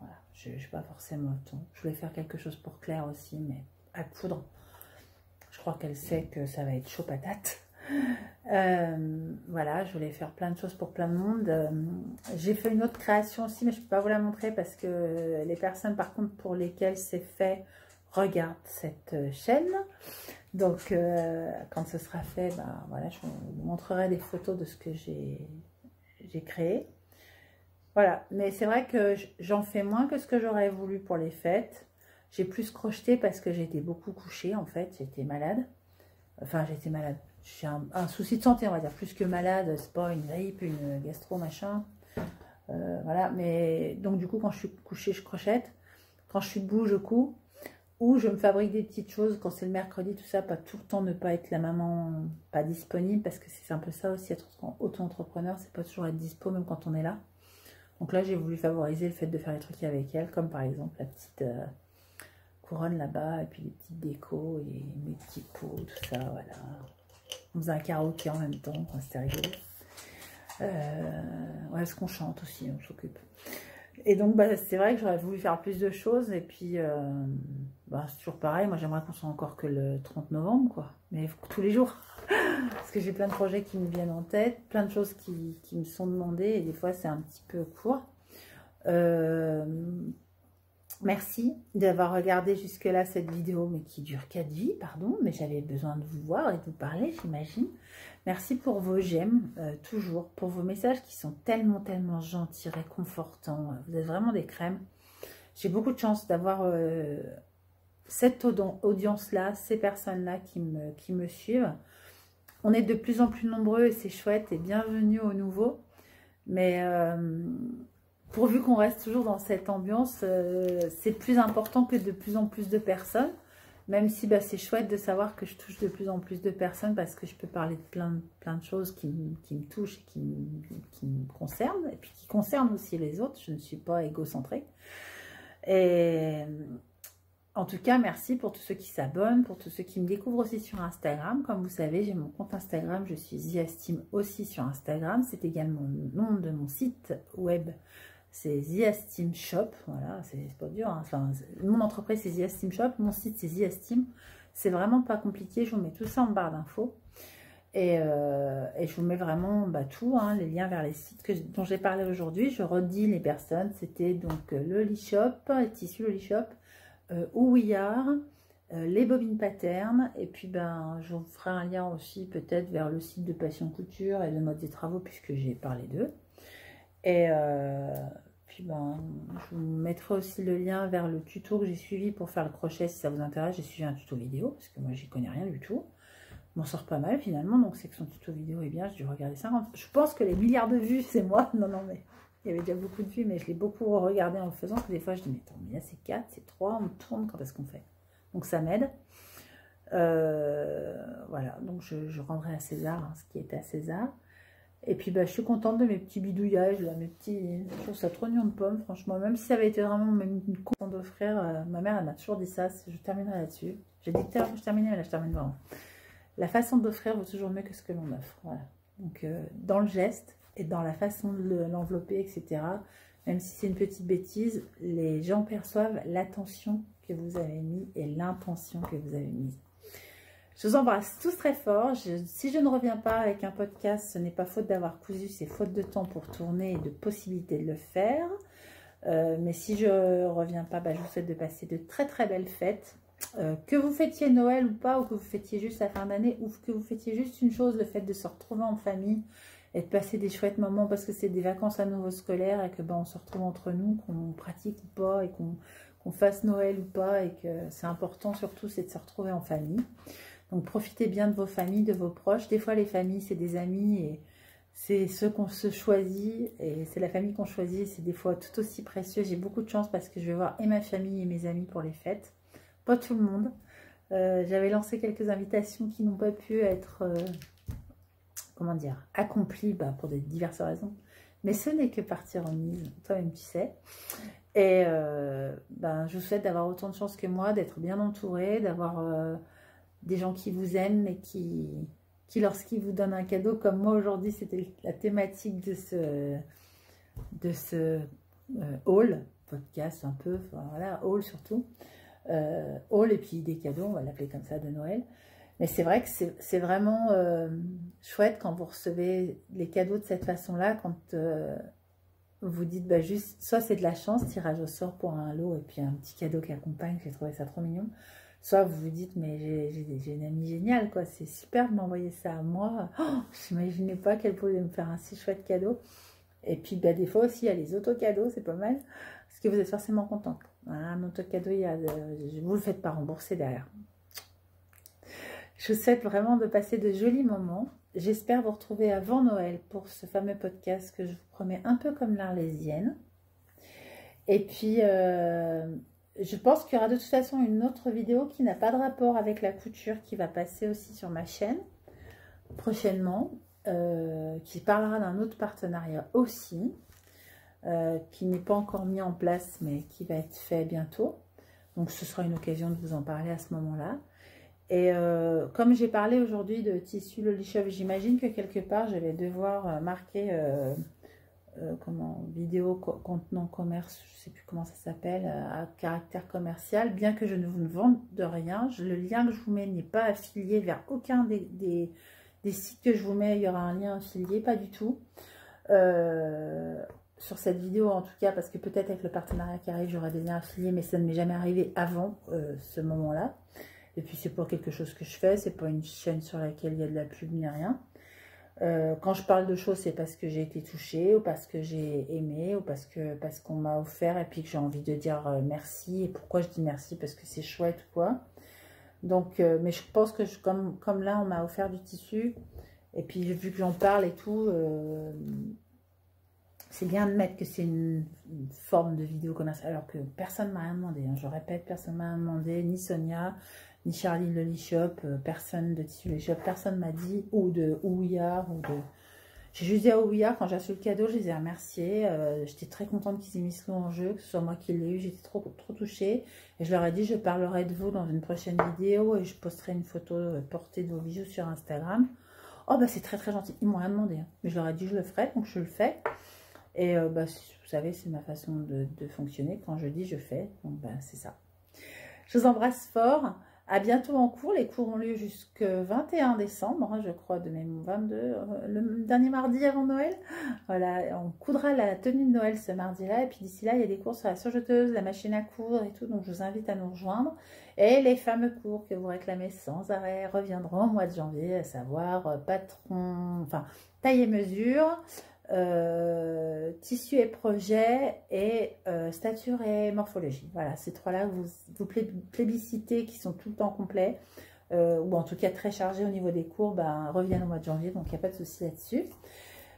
Voilà, je n'ai pas forcément le temps. Je voulais faire quelque chose pour Claire aussi, mais à coudre. Je crois qu'elle sait que ça va être chaud patate. Voilà, je voulais faire plein de choses pour plein de monde. J'ai fait une autre création aussi, mais je ne peux pas vous la montrer parce que les personnes par contre pour lesquelles c'est fait regardent cette chaîne. Donc quand ce sera fait, ben, voilà, je vous montrerai des photos de ce que j'ai créé. Voilà, mais c'est vrai que j'en fais moins que ce que j'aurais voulu pour les fêtes. J'ai plus crocheté parce que j'étais beaucoup couchée en fait, j'étais malade. Enfin, j'étais malade. J'ai un souci de santé, on va dire, plus que malade. C'est pas une grippe, une gastro, machin. Voilà, mais donc du coup, quand je suis couchée, je crochette. Quand je suis debout, je couds. Ou je me fabrique des petites choses quand c'est le mercredi, tout ça. Pas tout le temps ne pas être la maman pas disponible, parce que c'est un peu ça aussi, être auto-entrepreneur, c'est pas toujours être dispo, même quand on est là. Donc là, j'ai voulu favoriser le fait de faire les trucs avec elle, comme par exemple la petite... couronne là-bas, et puis les petites décos et mes petits pots, tout ça, voilà. On faisait un karaoké en même temps, enfin, c'était rigolo. Ouais, parce qu'on chante aussi, on s'occupe. Et donc, bah, c'est vrai que j'aurais voulu faire plus de choses, et puis, bah, c'est toujours pareil, moi j'aimerais qu'on soit encore que le 30 novembre, quoi. Mais tous les jours, parce que j'ai plein de projets qui me viennent en tête, plein de choses qui me sont demandées, et des fois c'est un petit peu court. Merci d'avoir regardé jusque-là cette vidéo, mais qui dure 4 vies, pardon, mais j'avais besoin de vous voir et de vous parler, j'imagine. Merci pour vos j'aime, toujours, pour vos messages qui sont tellement, tellement gentils, réconfortants. Vous êtes vraiment des crèmes. J'ai beaucoup de chance d'avoir cette audience-là, ces personnes-là qui me suivent. On est de plus en plus nombreux et c'est chouette, et bienvenue aux nouveaux. Mais... pourvu qu'on reste toujours dans cette ambiance, c'est plus important que de plus en plus de personnes. Même si bah, c'est chouette de savoir que je touche de plus en plus de personnes parce que je peux parler de plein de choses qui me touchent et qui me concernent. Et puis qui concernent aussi les autres. Je ne suis pas égocentrique. Et en tout cas, merci pour tous ceux qui s'abonnent, pour tous ceux qui me découvrent aussi sur Instagram. Comme vous savez, j'ai mon compte Instagram. Je suis TheAstime aussi sur Instagram. C'est également le nom de mon site web. C'est TheAstime Shop, voilà, c'est pas dur, hein. Enfin, mon entreprise c'est TheAstime Shop, mon site c'est TheAstime, c'est vraiment pas compliqué, je vous mets tout ça en barre d'infos, et je vous mets vraiment bah, tout, hein, les liens vers les sites dont j'ai parlé aujourd'hui. Je redis les personnes, c'était donc le Lee Shop, les tissus le Lee Shop, Ouillard, les bobines patterns, et puis ben, je vous ferai un lien aussi peut-être vers le site de Passion Couture et de Mode des Travaux, puisque j'ai parlé d'eux. Et puis ben, je vous mettrai aussi le lien vers le tuto que j'ai suivi pour faire le crochet si ça vous intéresse. J'ai suivi un tuto vidéo parce que moi j'y connais rien du tout. Je m'en sors pas mal finalement, donc c'est que son tuto vidéo est bien. J'ai dû regarder 50. Je pense que les milliards de vues c'est moi. Non, mais il y avait déjà beaucoup de vues, mais je l'ai beaucoup regardé en le faisant. Des fois je dis mais attends, mais là c'est 4, c'est 3, on tourne, quand est-ce qu'on fait? Donc ça m'aide. Voilà, donc je rendrai à César hein, ce qui était à César. Et puis bah, je suis contente de mes petits bidouillages, là, mes petits... Je trouve ça trop mignon de pomme, franchement. Même si ça avait été vraiment même une con d'offrir, ma mère elle m'a toujours dit ça, je terminerai là-dessus. J'ai dit que je terminais, mais là je termine vraiment. La façon d'offrir vaut toujours mieux que ce que l'on offre. Voilà. Donc dans le geste et dans la façon de l'envelopper, etc. Même si c'est une petite bêtise, les gens perçoivent l'attention que vous avez mis et l'intention que vous avez mise. Je vous embrasse tous très fort. Si je ne reviens pas avec un podcast, ce n'est pas faute d'avoir cousu, c'est faute de temps pour tourner et de possibilité de le faire. Mais si je ne reviens pas, je vous souhaite de passer de très très belles fêtes. Que vous fêtiez Noël ou pas, ou que vous fêtiez juste la fin d'année, ou que vous fêtiez juste une chose, le fait de se retrouver en famille et de passer des chouettes moments parce que c'est des vacances à nouveau scolaires et que on se retrouve entre nous, qu'on pratique ou pas et qu'on fasse Noël ou pas, et que c'est important surtout, c'est de se retrouver en famille. Donc profitez bien de vos familles, de vos proches. Des fois les familles c'est des amis et c'est ceux qu'on se choisit, et c'est la famille qu'on choisit, c'est des fois tout aussi précieux. J'ai beaucoup de chance parce que je vais voir et ma famille et mes amis pour les fêtes. Pas tout le monde. J'avais lancé quelques invitations qui n'ont pas pu être comment dire, accomplies pour des diverses raisons. Mais ce n'est que partie remise, toi-même tu sais. Et je vous souhaite d'avoir autant de chance que moi, d'être bien entouré, d'avoir des gens qui vous aiment et qui lorsqu'ils vous donnent un cadeau, comme moi aujourd'hui, c'était la thématique de ce haul, podcast un peu, enfin, voilà, haul surtout, haul et puis des cadeaux, on va l'appeler comme ça, de Noël. Mais c'est vrai que c'est vraiment chouette quand vous recevez les cadeaux de cette façon-là, quand vous dites juste, soit c'est de la chance, tirage au sort pour un lot et puis un petit cadeau qui accompagne, j'ai trouvé ça trop mignon. Soit vous vous dites, mais j'ai une amie géniale, quoi, c'est super de m'envoyer ça à moi. Oh, je n'imaginais pas qu'elle pouvait me faire un si chouette cadeau. Et puis, des fois aussi, il y a les auto-cadeaux, c'est pas mal, parce que vous êtes forcément contente. Voilà, mon auto-cadeau, vous ne le faites pas rembourser derrière. Je vous souhaite vraiment de passer de jolis moments. J'espère vous retrouver avant Noël pour ce fameux podcast que je vous promets un peu comme l'Arlésienne. Et puis... je pense qu'il y aura de toute façon une autre vidéo qui n'a pas de rapport avec la couture qui va passer aussi sur ma chaîne prochainement, qui parlera d'un autre partenariat aussi, qui n'est pas encore mis en place mais qui va être fait bientôt. Donc ce sera une occasion de vous en parler à ce moment-là. Et comme j'ai parlé aujourd'hui de tissu Lolichov, j'imagine que quelque part je vais devoir marquer... vidéo contenant commerce, je sais plus comment ça s'appelle, à caractère commercial, bien que je ne vous vende de rien. Le lien que je vous mets n'est pas affilié vers aucun des sites que je vous mets. Il y aura un lien affilié, pas du tout, sur cette vidéo en tout cas, parce que peut-être avec le partenariat qui arrive j'aurai des liens affiliés, mais ça ne m'est jamais arrivé avant ce moment là. Et puis c'est pas quelque chose que je fais, c'est pas une chaîne sur laquelle il y a de la pub ni rien. Quand je parle de choses, c'est parce que j'ai été touchée, ou parce que j'ai aimé, ou parce qu'on m'a offert, et puis que j'ai envie de dire merci. Et pourquoi je dis merci? Parce que c'est chouette, quoi. Donc, mais je pense que comme là, on m'a offert du tissu, et puis vu que j'en parle et tout, c'est bien de mettre que c'est une forme de vidéo commerciale, alors que personne ne m'a rien demandé. Hein. Je répète, personne ne m'a rien demandé, ni Sonia, ni Charlie Lolishop, personne de Tissu Lolishop, personne m'a dit, ou de Ouillard, ou de... J'ai juste dit à Ouillard, quand j'ai reçu le cadeau, je les ai remerciés, j'étais très contente qu'ils aient mis ce lot en jeu, que ce soit moi qui l'ai eu, j'étais trop touchée, et je leur ai dit, je parlerai de vous dans une prochaine vidéo, et je posterai une photo portée de vos bijoux sur Instagram. Oh c'est très très gentil, ils m'ont rien demandé, hein. Mais je leur ai dit, je le ferai, donc je le fais, et vous savez, c'est ma façon de fonctionner, quand je dis, je fais, donc c'est ça. Je vous embrasse fort. À bientôt en cours. Les cours ont lieu jusqu'au 21 décembre, hein, je crois, de même 22, le dernier mardi avant Noël. Voilà, on coudra la tenue de Noël ce mardi-là. Et puis d'ici là, il y a des cours sur la surjeteuse, la machine à coudre et tout. Donc je vous invite à nous rejoindre. Et les fameux cours que vous réclamez sans arrêt reviendront au mois de janvier, à savoir patron, enfin taille et mesure, tissu et projet, et stature et morphologie. Voilà, ces trois-là vous plébiscitez, qui sont tout le temps complets, ou en tout cas très chargés au niveau des cours, reviennent au mois de janvier, donc il n'y a pas de souci là-dessus.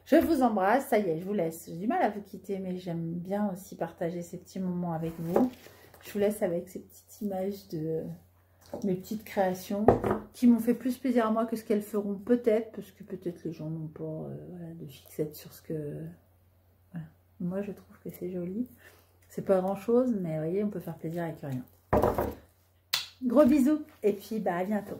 Je vous embrasse, ça y est, je vous laisse. J'ai du mal à vous quitter, mais j'aime bien aussi partager ces petits moments avec vous. Je vous laisse avec ces petites images de mes petites créations qui m'ont fait plus plaisir à moi que ce qu'elles feront peut-être, parce que peut-être les gens n'ont pas de fixette sur ce que... Voilà. Moi, je trouve que c'est joli. C'est pas grand-chose, mais vous voyez, on peut faire plaisir avec rien. Gros bisous, et puis à bientôt.